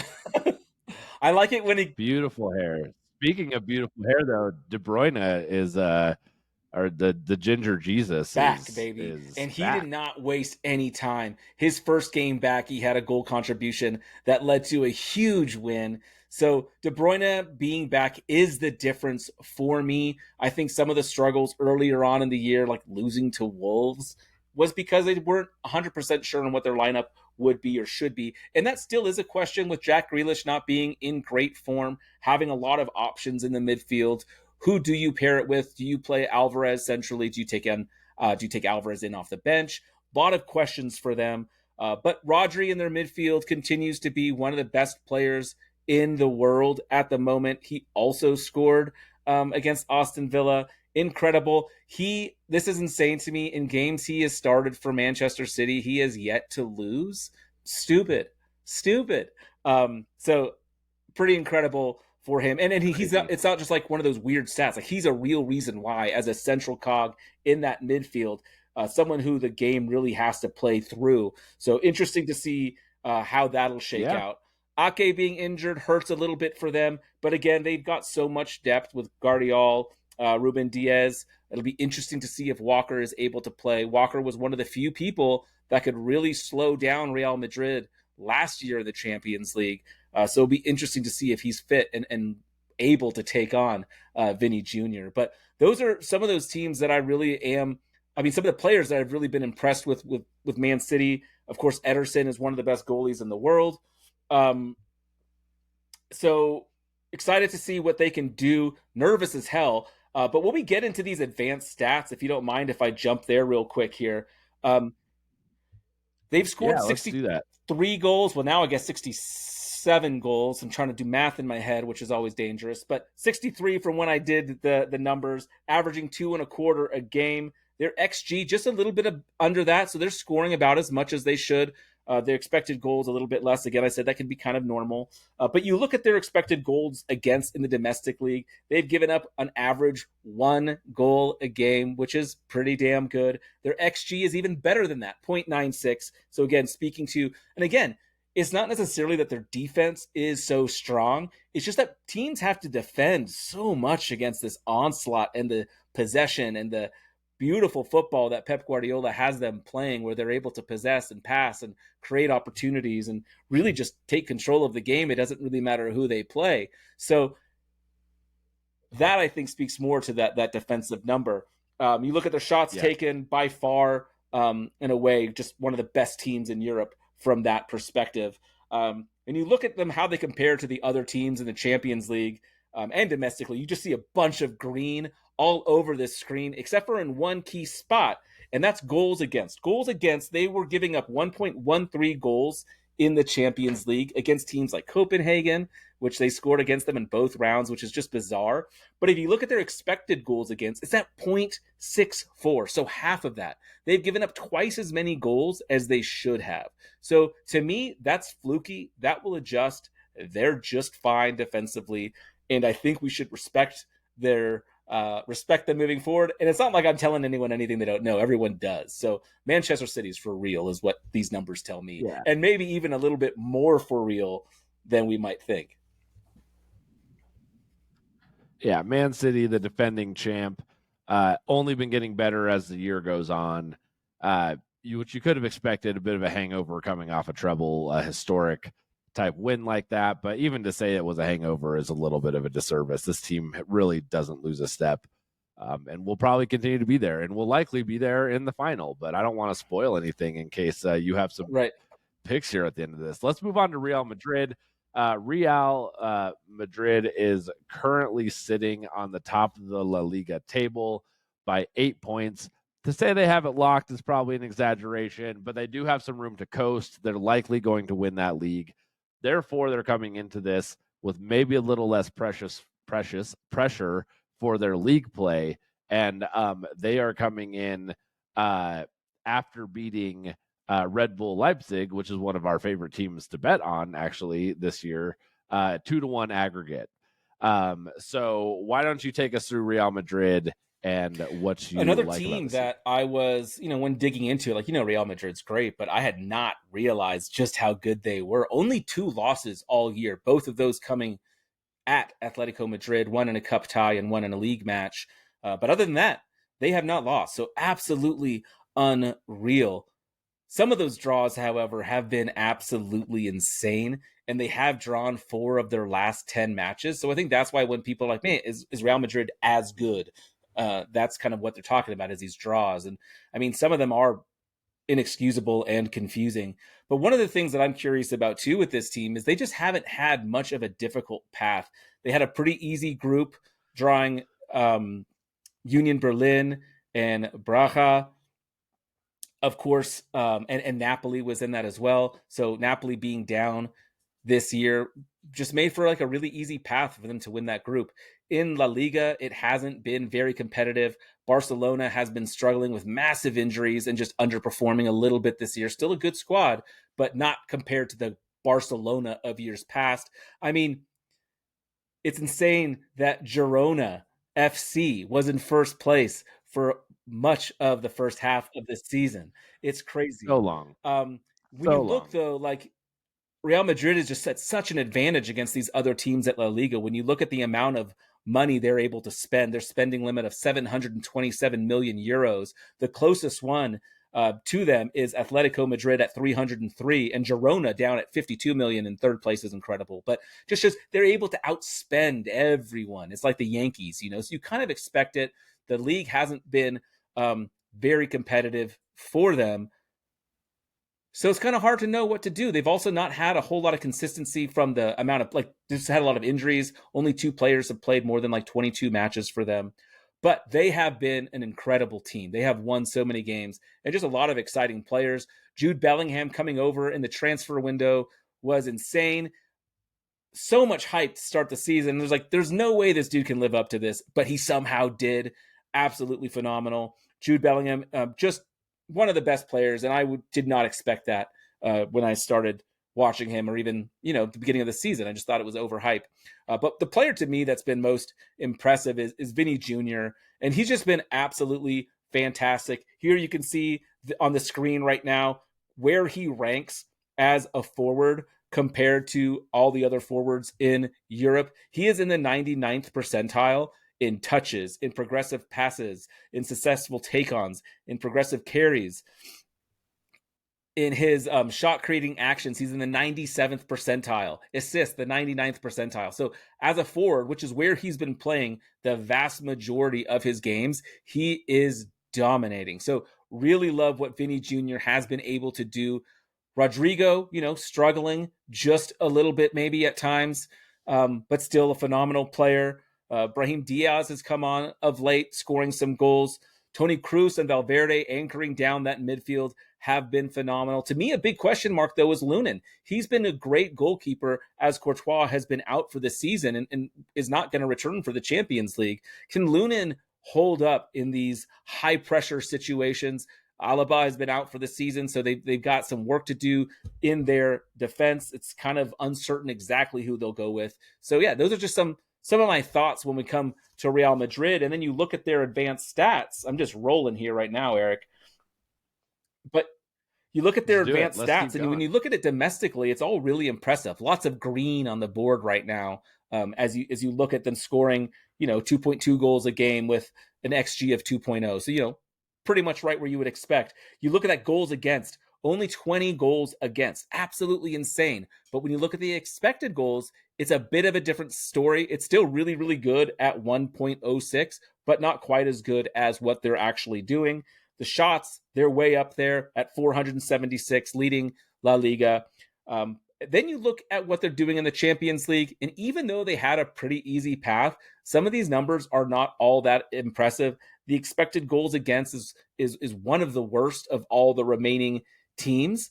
I like it when he Beautiful hair. Speaking of beautiful hair, though, De Bruyne is or the Ginger Jesus back, baby. is And he did back. not waste any time. His first game back, he had a goal contribution that led to a huge win. So De Bruyne being back is the difference for me. I think some of the struggles earlier on in the year, like losing to Wolves, was because they weren't 100% sure on what their lineup would be or should be. And that still is a question with Jack Grealish not being in great form, having a lot of options in the midfield. Who do you pair it with? Do you play Alvarez centrally? Do you take Alvarez in off the bench? A lot of questions for them. But Rodri in their midfield continues to be one of the best players in the world at the moment. He also scored against Aston Villa. Incredible. This is insane to me. In games he has started for Manchester City, he has yet to lose. Stupid. So pretty incredible for him. And he's not, it's not just like one of those weird stats. Like he's a real reason why, as a central cog in that midfield, someone who the game really has to play through. So interesting to see how that'll shake out. Ake being injured hurts a little bit for them, but again, they've got so much depth with Guardiol, Ruben Diaz. It'll be interesting to see if Walker is able to play. Walker was one of the few people that could really slow down Real Madrid last year in the Champions League. So it'll be interesting to see if he's fit and able to take on Vinny Jr. But those are some of those teams that I really am. I mean, some of the players that I've really been impressed with Man City. Of course, Ederson is one of the best goalies in the world. So excited to see what they can do. Nervous as hell. But when we get into these advanced stats, if you don't mind if I jump there real quick here, they've scored 63 goals. Well, now I guess 67 goals. I'm trying to do math in my head, which is always dangerous. But 63 from when I did the numbers, averaging 2.25 a game. Their XG just a little bit under that, so they're scoring about as much as they should. Their expected goals a little bit less. Again, I said that can be kind of normal. But you look at their expected goals against in the domestic league, they've given up an average 1 goal a game, which is pretty damn good. Their XG is even better than that, 0.96. So again, speaking to, and again, it's not necessarily that their defense is so strong. It's just that teams have to defend so much against this onslaught and the possession and the beautiful football that Pep Guardiola has them playing, where they're able to possess and pass and create opportunities and really just take control of the game. It doesn't really matter who they play. So that, I think, speaks more to that defensive number. You look at their shots taken, by far, in a way, just one of the best teams in Europe from that perspective. And you look at them, how they compare to the other teams in the Champions League and domestically, you just see a bunch of green all over this screen, except for in one key spot, and that's goals against. Goals against, they were giving up 1.13 goals in the Champions League against teams like Copenhagen, which they scored against them in both rounds, which is just bizarre. But if you look at their expected goals against, it's at 0.64, so half of that. They've given up twice as many goals as they should have. So to me, that's fluky. That will adjust. They're just fine defensively, and I think we should respect them moving forward. And it's not like I'm telling anyone anything they don't know. Everyone does. So Manchester City's for real is what these numbers tell me. Yeah. And maybe even a little bit more for real than we might think. Yeah, Man City, the defending champ, only been getting better as the year goes on. Which you could have expected, a bit of a hangover coming off a treble, historic type win like that. But even to say it was a hangover is a little bit of a disservice. This team really doesn't lose a step, and will probably continue to be there, and will likely be there in the final. But I don't want to spoil anything in case you have some picks here at the end of this. Let's move on to Real Madrid. Real Madrid is currently sitting on the top of the La Liga table by 8 points. to say they have it locked is probably an exaggeration, but they do have some room to coast. They're likely going to win that league. Therefore, they're coming into this with maybe a little less pressure for their league play, and they are coming in after beating Red Bull Leipzig, which is one of our favorite teams to bet on actually this year, 2-1 aggregate. So why don't you take us through Real Madrid and what you Another like team about the that I was, when digging into it, like, Real Madrid's great, but I had not realized just how good they were. Only 2 losses all year, both of those coming at Atletico Madrid, one in a cup tie and one in a league match. But other than that, they have not lost. So absolutely unreal. Some of those draws, however, have been absolutely insane, and they have drawn 4 of their last 10 matches. So I think that's why when people are like, man, is Real Madrid as good? That's kind of what they're talking about, is these draws. And I mean, some of them are inexcusable and confusing. But one of the things that I'm curious about too with this team is they just haven't had much of a difficult path. They had a pretty easy group, drawing Union Berlin and Braga, of course, and Napoli was in that as well. So Napoli being down this year just made for like a really easy path for them to win that group. In La Liga, it hasn't been very competitive. Barcelona has been struggling with massive injuries and just underperforming a little bit this year. Still a good squad, but not compared to the Barcelona of years past. I mean, it's insane that Girona FC was in first place for much of the first half of this season. It's crazy. so long, When you so look, long. though, like, Real Madrid is just at such an advantage against these other teams at La Liga. When you look at the amount of money they're able to spend, their spending limit of 727 million euros. The closest one to them is Atletico Madrid at 303, and Girona down at 52 million in third place is incredible. But just they're able to outspend everyone. It's like the Yankees, so you kind of expect it. The league hasn't been very competitive for them. So it's kind of hard to know what to do. They've also not had a whole lot of consistency from the amount of, like, they've had a lot of injuries. Only 2 players have played more than like 22 matches for them. But they have been an incredible team. They have won so many games and just a lot of exciting players. Jude Bellingham coming over in the transfer window was insane. So much hype to start the season. There's no way this dude can live up to this, but he somehow did. Absolutely phenomenal. Jude Bellingham, just one of the best players, and I did not expect that when I started watching him, or even the beginning of the season. I just thought it was overhyped. But the player to me that's been most impressive is Vinny Jr., and he's just been absolutely fantastic. Here you can see on the screen right now where he ranks as a forward compared to all the other forwards in Europe. He is in the 99th percentile in touches, in progressive passes, in successful take-ons, in progressive carries. In his shot creating actions, he's in the 97th percentile. Assists, the 99th percentile. So as a forward, which is where he's been playing the vast majority of his games, he is dominating. So really love what Vinny Jr. has been able to do. Rodrigo, struggling just a little bit maybe at times, but still a phenomenal player. Brahim Diaz has come on of late, scoring some goals. Toni Kroos and Valverde anchoring down that midfield have been phenomenal. To me, a big question mark, though, is Lunin. He's been a great goalkeeper as Courtois has been out for the season and is not going to return for the Champions League. Can Lunin hold up in these high-pressure situations? Alaba has been out for the season, so they've got some work to do in their defense. It's kind of uncertain exactly who they'll go with. So, yeah, those are just some of my thoughts when we come to Real Madrid. And then you look at their advanced stats. I'm just rolling here right now, Eric. But you look at their advanced stats, and when you look at it domestically, it's all really impressive. Lots of green on the board right now as you look at them scoring, 2.2 goals a game with an XG of 2.0. So, pretty much right where you would expect. You look at that goals against, only 20 goals against. Absolutely insane. But when you look at the expected goals, it's a bit of a different story. It's still really, really good at 1.06, but not quite as good as what they're actually doing. The shots, they're way up there at 476, leading La Liga. Then you look at what they're doing in the Champions League, and even though they had a pretty easy path, some of these numbers are not all that impressive. The expected goals against is one of the worst of all the remaining teams,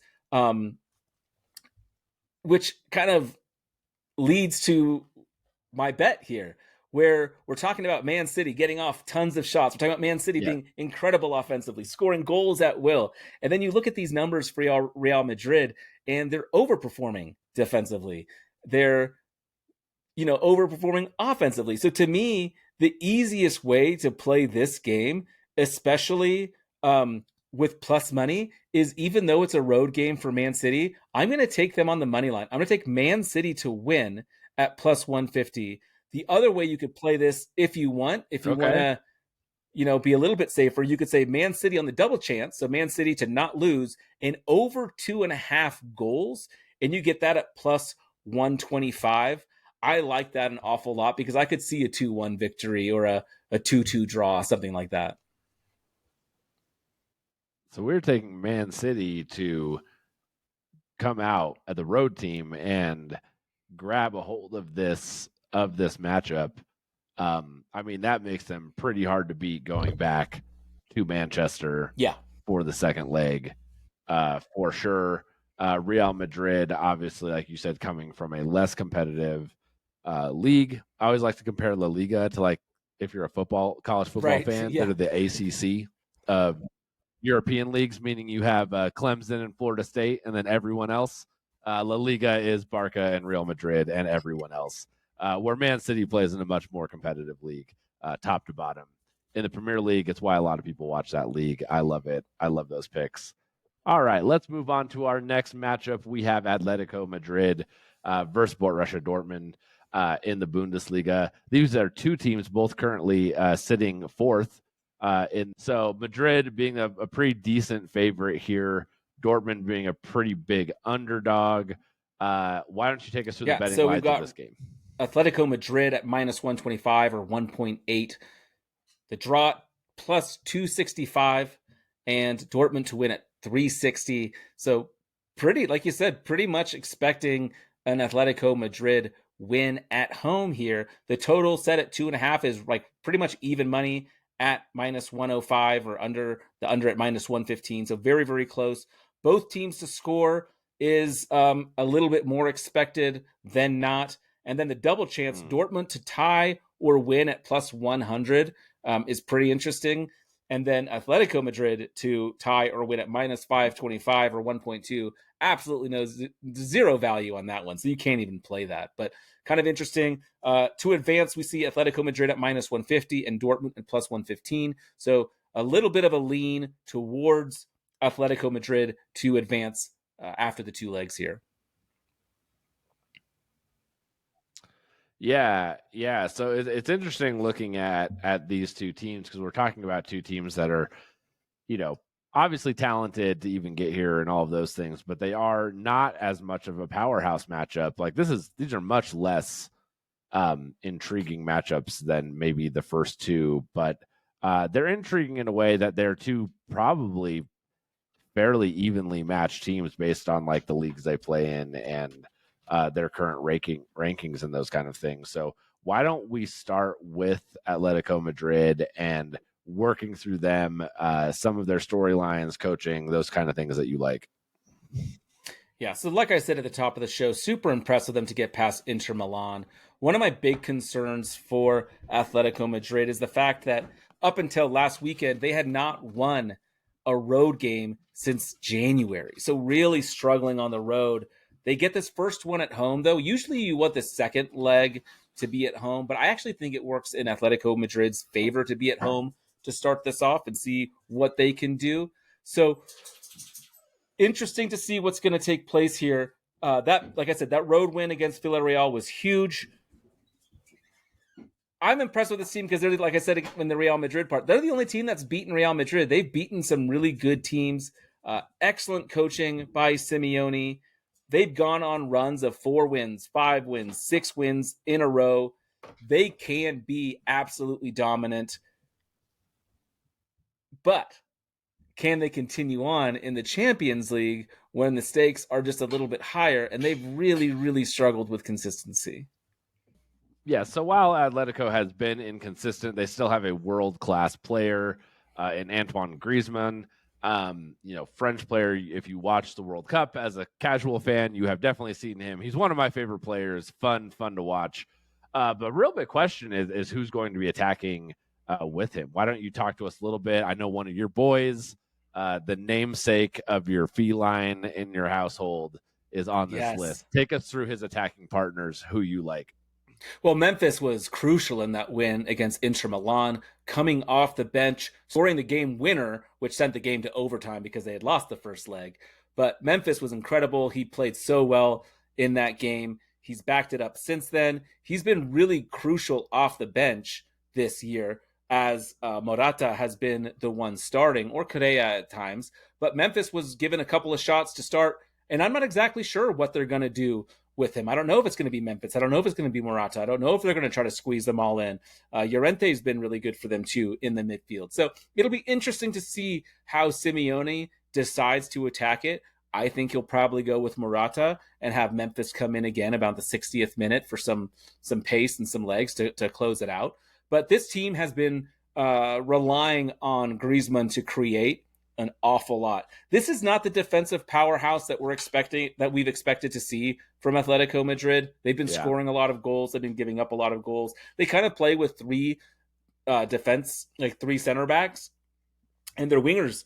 which kind of leads to my bet here, where we're talking about Man City getting off tons of shots. We're talking about Man City being incredible offensively, scoring goals at will. And then you look at these numbers for Real Madrid, and they're overperforming defensively. They're, overperforming offensively. So to me, the easiest way to play this game, especially with plus money, is even though it's a road game for Man City, I'm going to take them on the money line. I'm going to take Man City to win at plus 150. The other way you could play this, if you want to, be a little bit safer, you could say Man City on the double chance. So Man City to not lose and over 2.5 goals. And you get that at plus 125. I like that an awful lot because I could see a 2-1 victory or a 2-2 draw, something like that. So we're taking Man City to come out at the road team and grab a hold of this matchup. I mean, that makes them pretty hard to beat going back to Manchester for the second leg, for sure. Real Madrid, obviously, like you said, coming from a less competitive league. I always like to compare La Liga to, like, if you're a college football fan, they're the ACC of European leagues, meaning you have Clemson and Florida State, and then everyone else. La Liga is Barca and Real Madrid and everyone else, where Man City plays in a much more competitive league, top to bottom. In the Premier League, it's why a lot of people watch that league. I love it. I love those picks. All right, let's move on to our next matchup. We have Atletico Madrid versus Borussia Dortmund in the Bundesliga. These are two teams both currently sitting fourth. So Madrid being a pretty decent favorite here, Dortmund being a pretty big underdog. Why don't you take us through the betting lines of this game? Atletico Madrid at minus 125 or 1.8. The draw plus 265, and Dortmund to win at 360. So pretty, like you said, pretty much expecting an Atletico Madrid win at home here. The total set at 2.5 is like pretty much even money at minus 105 or under at minus 115. So very, very close. Both teams to score is a little bit more expected than not. And then the double chance, Dortmund to tie or win at plus 100 is pretty interesting. And then Atletico Madrid to tie or win at minus 525 or 1.2. Absolutely zero value on that one. So you can't even play that. But kind of interesting. To advance, we see Atletico Madrid at minus 150 and Dortmund at plus 115. So a little bit of a lean towards Atletico Madrid to advance after the two legs here. Yeah. So it's interesting looking at these two teams because we're talking about two teams that are, obviously talented to even get here and all of those things, but they are not as much of a powerhouse matchup. Like these are much less intriguing matchups than maybe the first two, but they're intriguing in a way that they're two probably fairly evenly matched teams based on like the leagues they play in and their current rankings and those kind of things. So why don't we start with Atletico Madrid and working through them, some of their storylines, coaching, those kind of things that you like? Yeah, so like I said at the top of the show, super impressed with them to get past Inter Milan. One of my big concerns for Atletico Madrid is the fact that up until last weekend, they had not won a road game since January. So really struggling on the road. They get this first one at home, though. Usually you want the second leg to be at home, but I actually think it works in Atletico Madrid's favor to be at home to start this off and see what they can do. So interesting to see what's going to take place here. That, like I said, that road win against Villarreal was huge. I'm impressed with this team because they're, like I said, in the Real Madrid part, they're the only team that's beaten Real Madrid. They've beaten some really good teams. Excellent coaching by Simeone. They've gone on runs of 4 wins, 5 wins, 6 wins in a row. They can be absolutely dominant. But can they continue on in the Champions League when the stakes are just a little bit higher? And they've really, really struggled with consistency. Yeah, so while Atletico has been inconsistent, they still have a world-class player in Antoine Griezmann. French player. If you watch the World Cup as a casual fan, you have definitely seen him. He's one of my favorite players. Fun to watch. But real big question is who's going to be attacking with him. Why don't you talk to us a little bit? I know one of your boys, the namesake of your feline in your household, is on this Yes. list. Take us through his attacking partners, who you like. Well, Memphis was crucial in that win against Inter Milan, coming off the bench, scoring the game winner, which sent the game to overtime because they had lost the first leg. But Memphis was incredible. He played so well in that game. He's backed it up since then. He's been really crucial off the bench this year, as Morata has been the one starting, or Correa at times. But Memphis was given a couple of shots to start, and I'm not exactly sure what they're going to do with him. I don't know if it's going to be Memphis. I don't know if it's going to be Morata. I don't know if they're going to try to squeeze them all in. Llorente's been really good for them too in the midfield. So it'll be interesting to see how Simeone decides to attack it. I think he'll probably go with Morata and have Memphis come in again about the 60th minute for some pace and some legs to close it out. But this team has been relying on Griezmann to create an awful lot. This is not the defensive powerhouse that we've expected to see from Atletico Madrid. They've been scoring a lot of goals. They've been giving up a lot of goals. They kind of play with three three center backs, and their wingers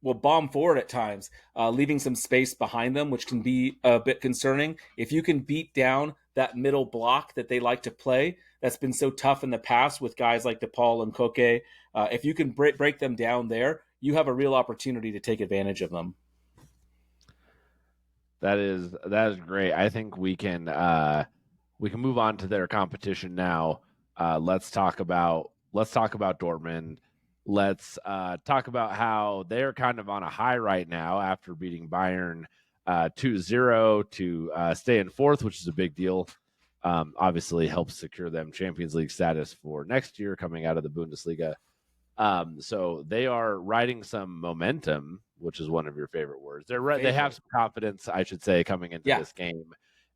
will bomb forward at times, leaving some space behind them, which can be a bit concerning. If you can beat down that middle block that they like to play, that's been so tough in the past with guys like DePaul and Koke, if you can break them down there, you have a real opportunity to take advantage of them. That is great. I think we can move on to their competition now. Let's talk about Dortmund. Let's talk about how they're kind of on a high right now after beating Bayern 2-0 to stay in fourth, which is a big deal. Obviously helps secure them Champions League status for next year coming out of the Bundesliga. So they are riding some momentum, which is one of your favorite words. They have some confidence, I should say, coming into this game,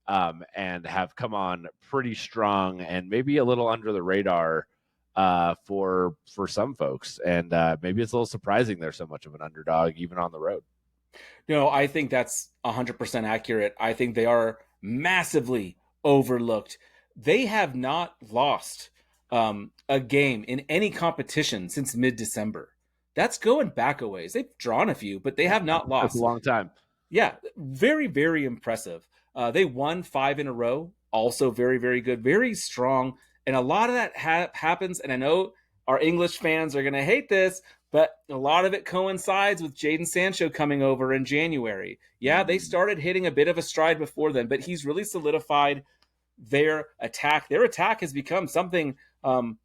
and have come on pretty strong and maybe a little under the radar for some folks. And maybe it's a little surprising they're so much of an underdog even on the road. No, I think that's 100% accurate. I think they are massively overlooked. They have not lost a game in any competition since mid-December. That's going back a ways. They've drawn a few, but they have not lost. That's a long time. Yeah, very, very impressive. They won 5 in a row. Also very, very good, very strong. And a lot of that happens, and I know our English fans are going to hate this, but a lot of it coincides with Jadon Sancho coming over in January. Yeah, they started hitting a bit of a stride before then, but he's really solidified their attack. Their attack has become something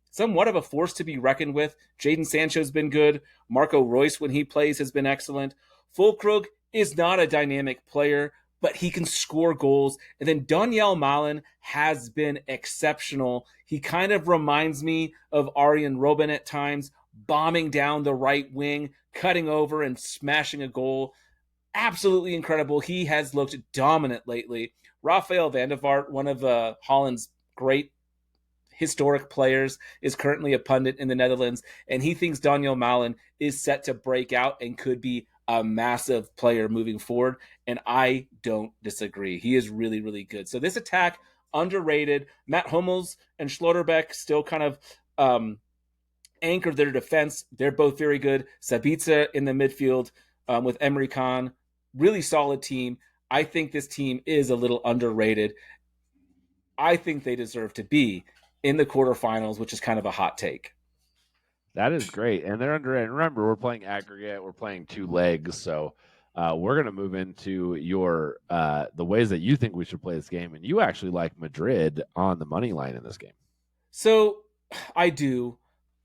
somewhat of a force to be reckoned with. Jadon Sancho's been good. Marco Reus, when he plays, has been excellent. Füllkrug is not a dynamic player, but he can score goals. And then Daniel Malen has been exceptional. He kind of reminds me of Arjen Robben at times, bombing down the right wing, cutting over and smashing a goal. Absolutely incredible. He has looked dominant lately. Rafael van der Vaart, one of Holland's great historic players, is currently a pundit in the Netherlands, and he thinks Daniel Malen is set to break out and could be a massive player moving forward, and I don't disagree. He is really, really good. So this attack, underrated. Matt Hummels and Schlotterbeck still kind of anchor their defense. They're both very good. Sabitzer in the midfield with Emre Can, really solid team. I think this team is a little underrated. I think they deserve to be in the quarterfinals, which is kind of a hot take. That is great. And they're underrated. Remember, we're playing aggregate. We're playing 2 legs. So we're going to move into your the ways that you think we should play this game. And you actually like Madrid on the money line in this game. So I do.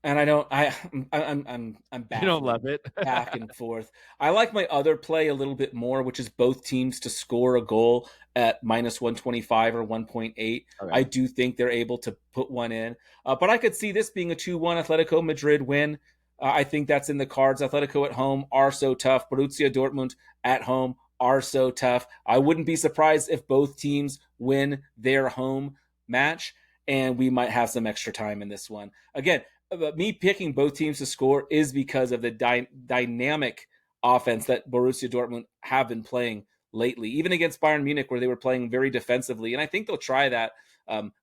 And I don't. I'm back. You don't love it. Back and forth. I like my other play a little bit more, which is both teams to score a goal at -125 or 1.8. Okay. I do think they're able to put one in, but I could see this being a 2-1 Atletico Madrid win. I think that's in the cards. Atletico at home are so tough. Borussia Dortmund at home are so tough. I wouldn't be surprised if both teams win their home match. and we might have some extra time in this one. Again, me picking both teams to score is because of the dynamic offense that Borussia Dortmund have been playing lately, even against Bayern Munich, where they were playing very defensively. And I think they'll try that.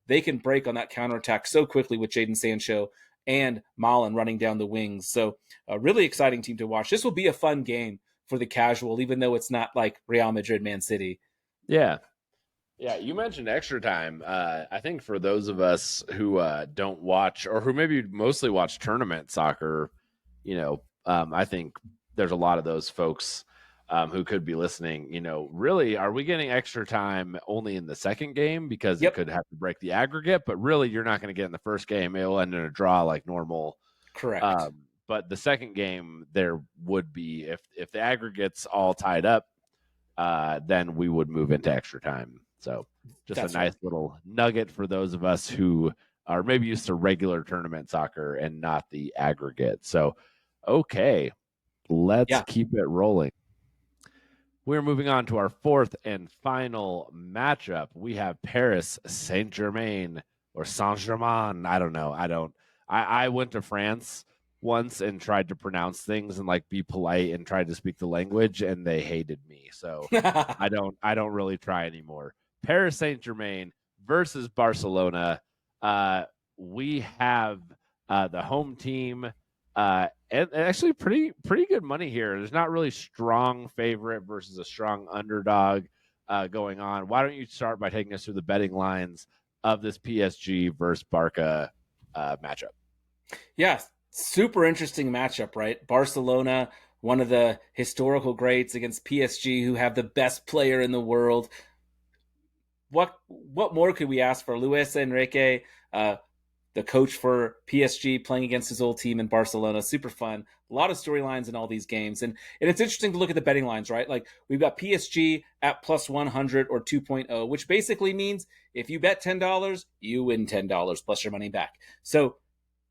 They can break on that counterattack so quickly with Jadon Sancho and Malen running down the wings. So a really exciting team to watch. This will be a fun game for the casual, even though it's not like Real Madrid, Man City. Yeah. Yeah, you mentioned extra time. I think for those of us who don't watch, or who maybe mostly watch tournament soccer, I think there's a lot of those folks who could be listening. Really, are we getting extra time only in the second game because it could have to break the aggregate? But really, you're not going to get in the first game. It'll end in a draw like normal. Correct. But the second game, there would be, if the aggregate's all tied up, then we would move into extra time. So just a nice little nugget for those of us who are maybe used to regular tournament soccer and not the aggregate. So, okay, let's keep it rolling. We're moving on to our fourth and final matchup. We have Paris Saint-Germain or Saint-Germain. I don't know. I went to France once and tried to pronounce things and like be polite and tried to speak the language, and they hated me. So I don't really try anymore. Paris Saint-Germain versus Barcelona. We have the home team, and actually pretty good money here. There's not really strong favorite versus a strong underdog going on. Why don't you start by taking us through the betting lines of this PSG versus Barca matchup? Yeah, super interesting matchup, right? Barcelona, one of the historical greats, against PSG, who have the best player in the world. What more could we ask for? Luis Enrique, the coach for PSG, playing against his old team in Barcelona. Super fun. A lot of storylines in all these games. And it's interesting to look at the betting lines, right? Like we've got PSG at plus 100 or 2.0, which basically means if you bet $10, you win $10 plus your money back. So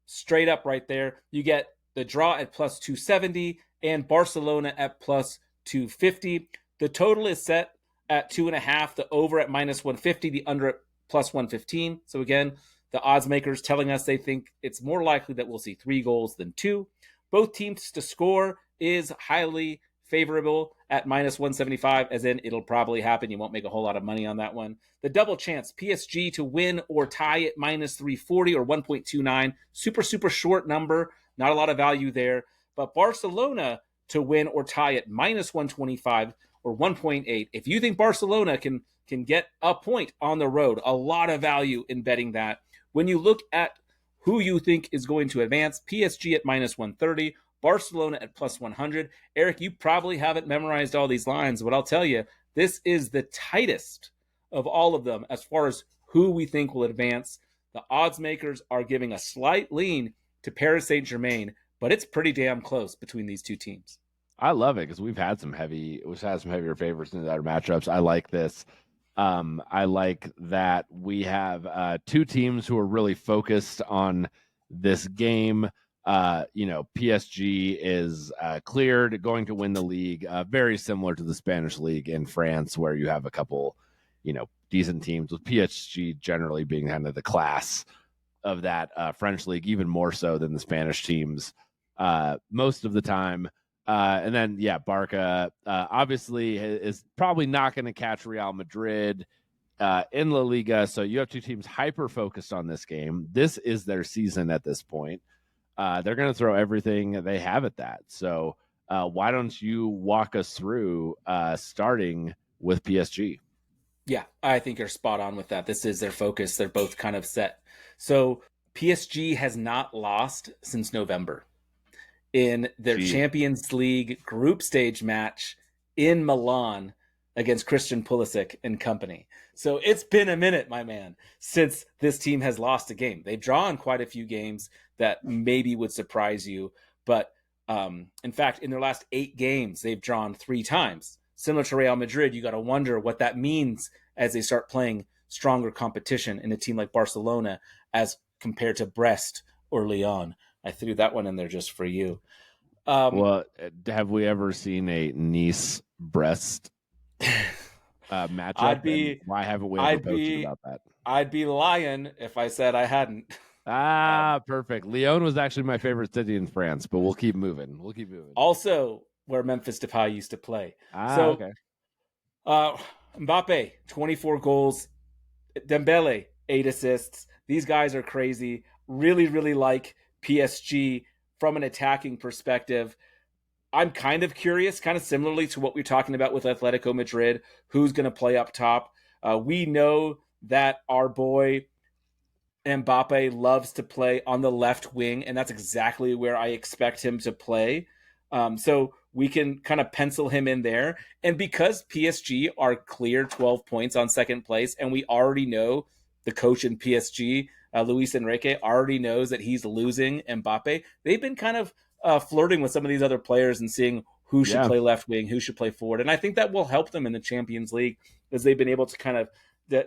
straight up right there, you get the draw at plus 270 and Barcelona at plus 250. The total is set at 2.5, the over at minus 150, the under at plus 115. So again, the odds makers telling us they think it's more likely that we'll see 3 goals than 2. Both teams to score is highly favorable at minus 175, as in it'll probably happen. You won't make a whole lot of money on that one. The double chance, PSG to win or tie at minus 340 or 1.29. Super short number. Not a lot of value there. But Barcelona to win or tie at minus 125 or 1.8. If you think Barcelona can get a point on the road, a lot of value in betting that. When you look at who you think is going to advance, PSG at minus 130, Barcelona at plus 100. Eric, you probably haven't memorized all these lines, but I'll tell you, this is the tightest of all of them as far as who we think will advance. The odds makers are giving a slight lean to Paris Saint-Germain, but it's pretty damn close between these two teams. I love it because we've had some heavier favorites in our matchups. I like this. I like that we have two teams who are really focused on this game. PSG is cleared, going to win the league, very similar to the Spanish league in France, where you have a couple, decent teams, with PSG generally being kind of the class of that French league, even more so than the Spanish teams most of the time. And then, Barca obviously is probably not going to catch Real Madrid in La Liga. So you have two teams hyper focused on this game. This is their season at this point. They're going to throw everything they have at that. So why don't you walk us through starting with PSG? Yeah, I think you're spot on with that. This is their focus. They're both kind of set. So PSG has not lost since November in their Champions League group stage match in Milan against Christian Pulisic and company. So it's been a minute, my man, since this team has lost a game. They've drawn quite a few games that maybe would surprise you. But in fact, in their last 8 games, they've drawn 3 times. Similar to Real Madrid, you got to wonder what that means as they start playing stronger competition in a team like Barcelona as compared to Brest or Lyon. I threw that one in there just for you. Well, have we ever seen a Nice-Brest matchup? Why haven't we ever posted about that? I'd be lying if I said I hadn't. Ah, perfect. Lyon was actually my favorite city in France, but we'll keep moving. We'll keep moving. Also, where Memphis Depay used to play. Ah, So, okay. uh, Mbappe, 24 goals. Dembele, 8 assists. These guys are crazy. Really, really like PSG from an attacking perspective. I'm kind of curious, kind of similarly to what we're talking about with Atletico Madrid, who's going to play up top. We know that our boy Mbappe loves to play on the left wing, and that's exactly where I expect him to play. So we can kind of pencil him in there. And because PSG are clear 12 points on second place, and we already know the coach in PSG, Luis Enrique, already knows that he's losing Mbappe, they've been kind of flirting with some of these other players and seeing who should Yeah. play left wing, who should play forward. And I think that will help them in the Champions League as they've been able to kind of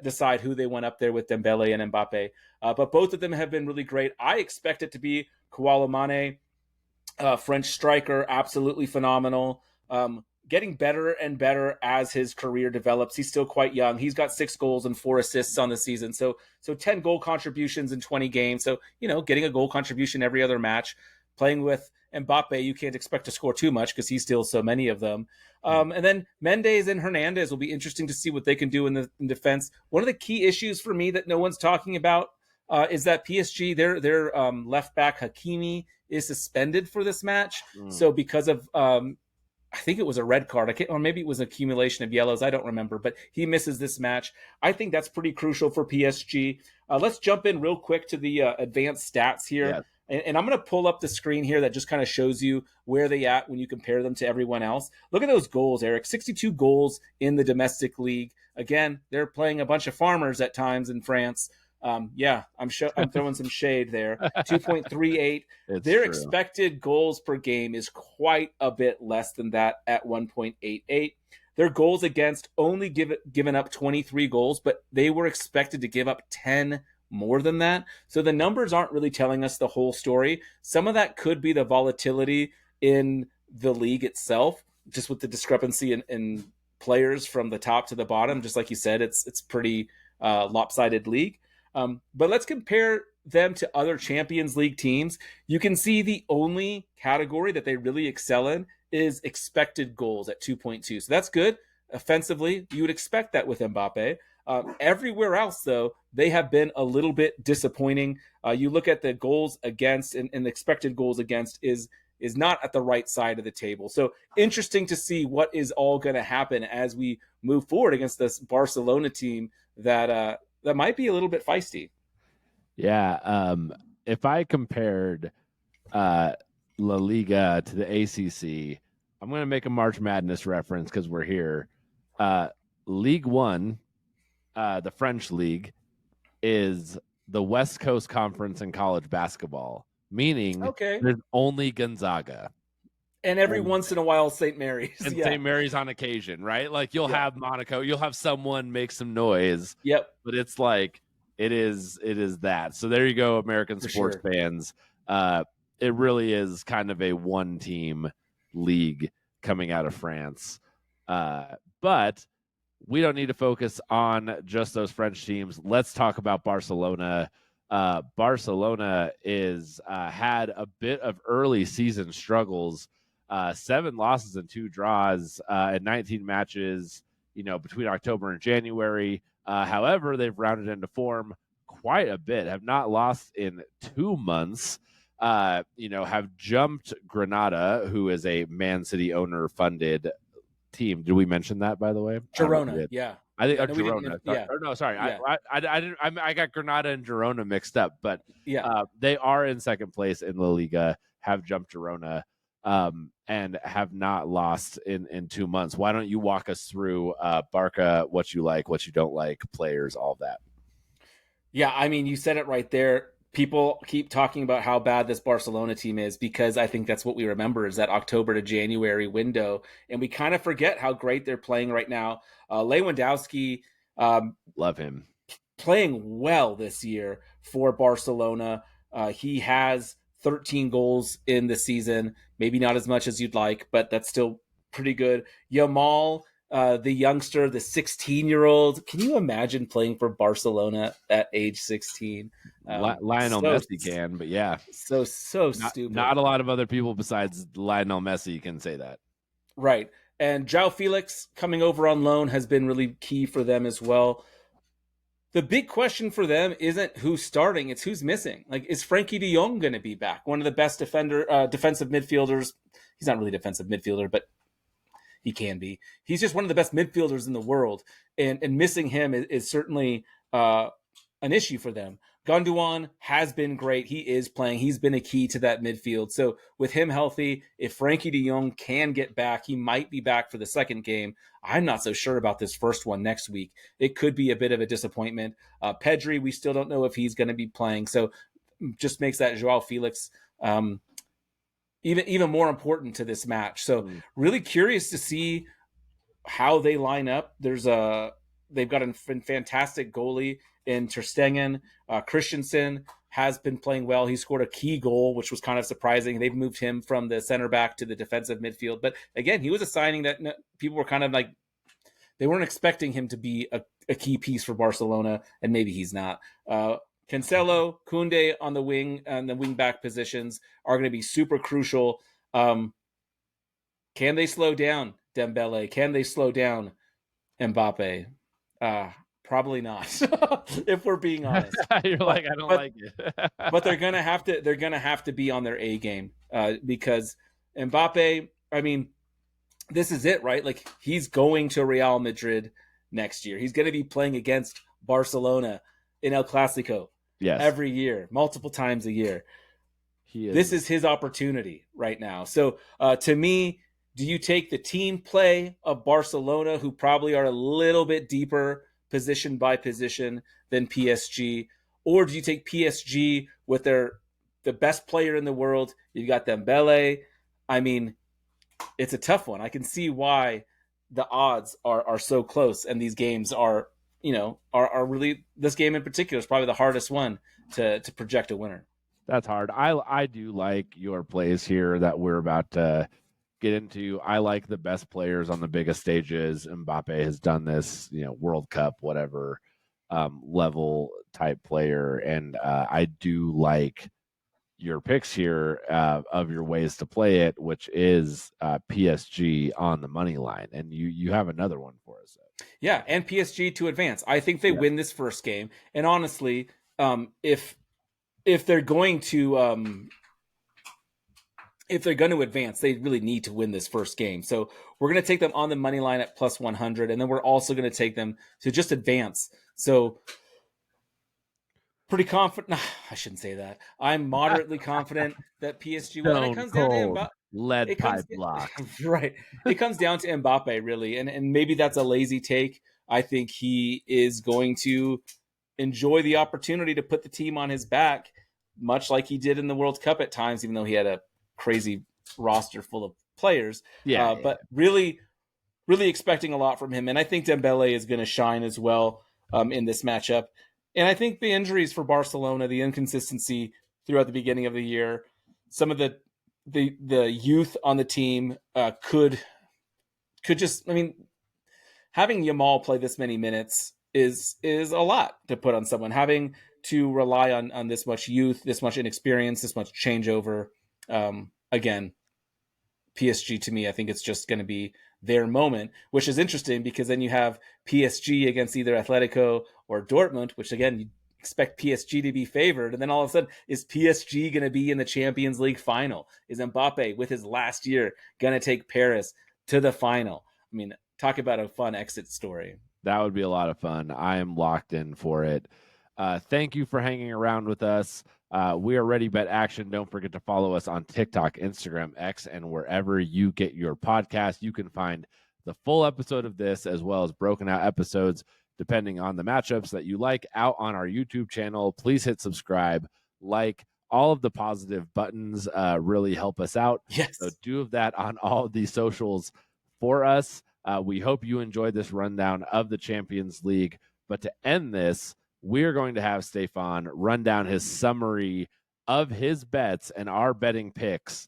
decide who they want up there with Dembele and Mbappe. But both of them have been really great. I expect it to be Koulibaly Mane, French striker, absolutely phenomenal. Getting better and better as his career develops. He's still quite young. He's got 6 goals and 4 assists on the season. So 10 goal contributions in 20 games. So, getting a goal contribution every other match. Playing with Mbappe, you can't expect to score too much because he steals so many of them. And then Mendes and Hernandez will be interesting to see what they can do in defense. One of the key issues for me that no one's talking about is that PSG, their left back Hakimi is suspended for this match. So because of I think it was a red card, or maybe it was an accumulation of yellows. I don't remember, but he misses this match. I think that's pretty crucial for PSG. Let's jump in real quick to the advanced stats here. Yes. And I'm going to pull up the screen here that just kind of shows you where they at when you compare them to everyone else. Look at those goals, Eric. 62 goals in the domestic league. Again, they're playing a bunch of farmers at times in France. I'm throwing some shade there. 2.38. Their true. expected goals per game is quite a bit less than that at 1.88. Their goals against only given up 23 goals, but they were expected to give up 10 more than that. So the numbers aren't really telling us the whole story. Some of that could be the volatility in the league itself, just with the discrepancy in players from the top to the bottom. Just like you said, it's pretty lopsided league. But let's compare them to other Champions League teams. You can see the only category that they really excel in is expected goals at 2.2. So that's good. Offensively, you would expect that with Mbappe. Everywhere else, though, they have been a little bit disappointing. You look at the goals against and the expected goals against is not at the right side of the table. So interesting to see what is all going to happen as we move forward against this Barcelona team that might be a little bit feisty. Yeah. If I compared La Liga to the ACC, I'm going to make a March Madness reference because we're here. League One, the French league, is the West Coast Conference in college basketball, meaning there's only Gonzaga. And every once in a while, St. Mary's. And St. Mary's on occasion, right? Like you'll have Monaco, you'll have someone make some noise. Yep. But it's like it is that. So there you go, American sports fans. It really is kind of a one-team league coming out of France. But we don't need to focus on just those French teams. Let's talk about Barcelona. Barcelona is had a bit of early season struggles. 7 losses and 2 draws in 19 matches, between October and January. However, they've rounded into form quite a bit, have not lost in 2 months, have jumped Granada, who is a Man City owner-funded team. Did we mention that, by the way? Girona, yeah. I think Girona. Sorry. Yeah. I didn't. I got Granada and Girona mixed up, but yeah, they are in second place in La Liga, have jumped Girona, and have not lost in 2 months. Why don't you walk us through Barca, what you like, what you don't like, players, all that? Yeah, I mean, you said it right there. People keep talking about how bad this Barcelona team is because I think that's what we remember is that October to January window. And we kind of forget how great they're playing right now. Lewandowski, love him, playing well this year for Barcelona. He has 13 goals in the season, maybe not as much as you'd like, but that's still pretty good. Yamal the youngster, the 16-year-old. Can you imagine playing for Barcelona at age 16? Lionel Messi can, but yeah, so stupid. Not a lot of other people besides Lionel Messi can say that. Right. And João Felix coming over on loan has been really key for them as well. The big question for them isn't who's starting, it's who's missing. Like, is Frankie de Jong going to be back? One of the best defensive midfielders. He's not really a defensive midfielder, but he can be. He's just one of the best midfielders in the world. And missing him is certainly an issue for them. Gondouan has been great. He is playing. He's been a key to that midfield. So with him healthy, if Frankie de Jong can get back, he might be back for the second game. I'm not so sure about this first one next week. It could be a bit of a disappointment. Pedri, we still don't know if he's going to be playing. So just makes that João Felix even more important to this match. So really curious to see how they line up. They've got a fantastic goalie in Ter Stegen. Christensen has been playing well. He scored a key goal, which was kind of surprising. They've moved him from the center back to the defensive midfield. But again, he was a signing that people were kind of like, they weren't expecting him to be a key piece for Barcelona, and maybe he's not. Cancelo, Koundé on the wing back positions are going to be super crucial. Can they slow down Dembele? Can they slow down Mbappe? Probably not. If we're being honest, You're like, I don't like it. But they're gonna have to be on their A game because Mbappe. I mean, this is it, right? Like, he's going to Real Madrid next year. He's going to be playing against Barcelona in El Clasico every year, multiple times a year. This is his opportunity right now. So to me, do you take the team play of Barcelona, who probably are a little bit deeper position by position than PSG, or do you take PSG with the best player in the world? You've got Dembele. I mean, it's a tough one. I can see why the odds are so close, and these games are really, this game in particular is probably the hardest one to project a winner. That's hard. I do like your plays here that we're about to get into. I like the best players on the biggest stages. Mbappe has done this, World Cup, whatever level type player. And I do like your picks here of your ways to play it, which is PSG on the money line. And you have another one for us. Yeah, and PSG to advance. I think they win this first game. And honestly, if they're going to advance, they really need to win this first game. So we're going to take them on the money line at plus 100, and then we're also going to take them to just advance. So pretty confident. I shouldn't say that. I'm moderately confident that PSG will. And it comes down to Mbappe. Lead pipe block. Right. It comes down to Mbappe, really. And maybe that's a lazy take. I think he is going to enjoy the opportunity to put the team on his back, much like he did in the World Cup at times, even though he had a crazy roster full of players. But really, really expecting a lot from him. And I think Dembele is going to shine as well in this matchup. And I think the injuries for Barcelona, the inconsistency throughout the beginning of the year, some of the youth on the team could just, I mean, having Yamal play this many minutes is a lot to put on someone. Having to rely on this much youth, this much inexperience, this much changeover. Again, PSG, to me, I think it's just going to be their moment, which is interesting because then you have PSG against either Atletico or Dortmund, which again, you expect PSG to be favored. And then all of a sudden, is PSG going to be in the Champions League final? Is Mbappe, with his last year, going to take Paris to the final? I mean, talk about a fun exit story. That would be a lot of fun. I am locked in for it. Thank you for hanging around with us. We are Ready Bet Action. Don't forget to follow us on TikTok, Instagram, X, and wherever you get your podcast. You can find the full episode of this as well as broken out episodes, depending on the matchups that you like, out on our YouTube channel. Please hit subscribe, like. All of the positive buttons really help us out. Yes. So do that on all of these socials for us. We hope you enjoyed this rundown of the Champions League. But to end this, we're going to have Stefan run down his summary of his bets and our betting picks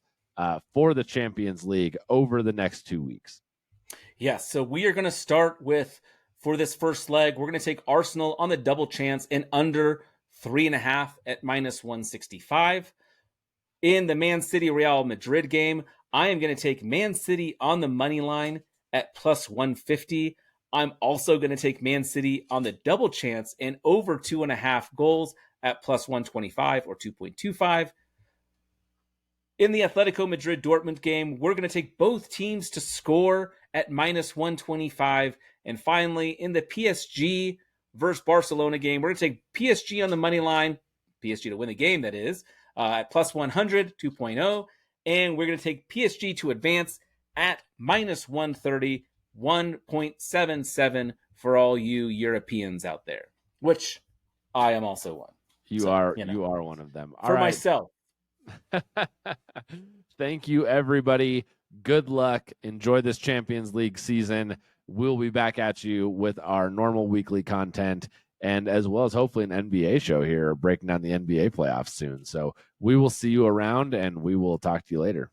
for the Champions League over the next 2 weeks. Yes, so we are going to start with, for this first leg, we're going to take Arsenal on the double chance and under 3.5 at -165. In the Man City Real Madrid game, I am going to take Man City on the money line at +150. I'm also going to take Man City on the double chance and over 2.5 goals at +125 or 2.25. In the Atletico Madrid Dortmund game, we're going to take both teams to score at -125. And finally, in the PSG versus Barcelona game, we're going to take PSG on the money line, PSG to win the game, that is, at +100, 2.0. And we're going to take PSG to advance at -130, 1.77 for all you Europeans out there, which I am also one. You are one of them. All for right. myself. Thank you, everybody. Good luck. Enjoy this Champions League season. We'll be back at you with our normal weekly content and as well as hopefully an NBA show here breaking down the NBA playoffs soon. So we will see you around and we will talk to you later.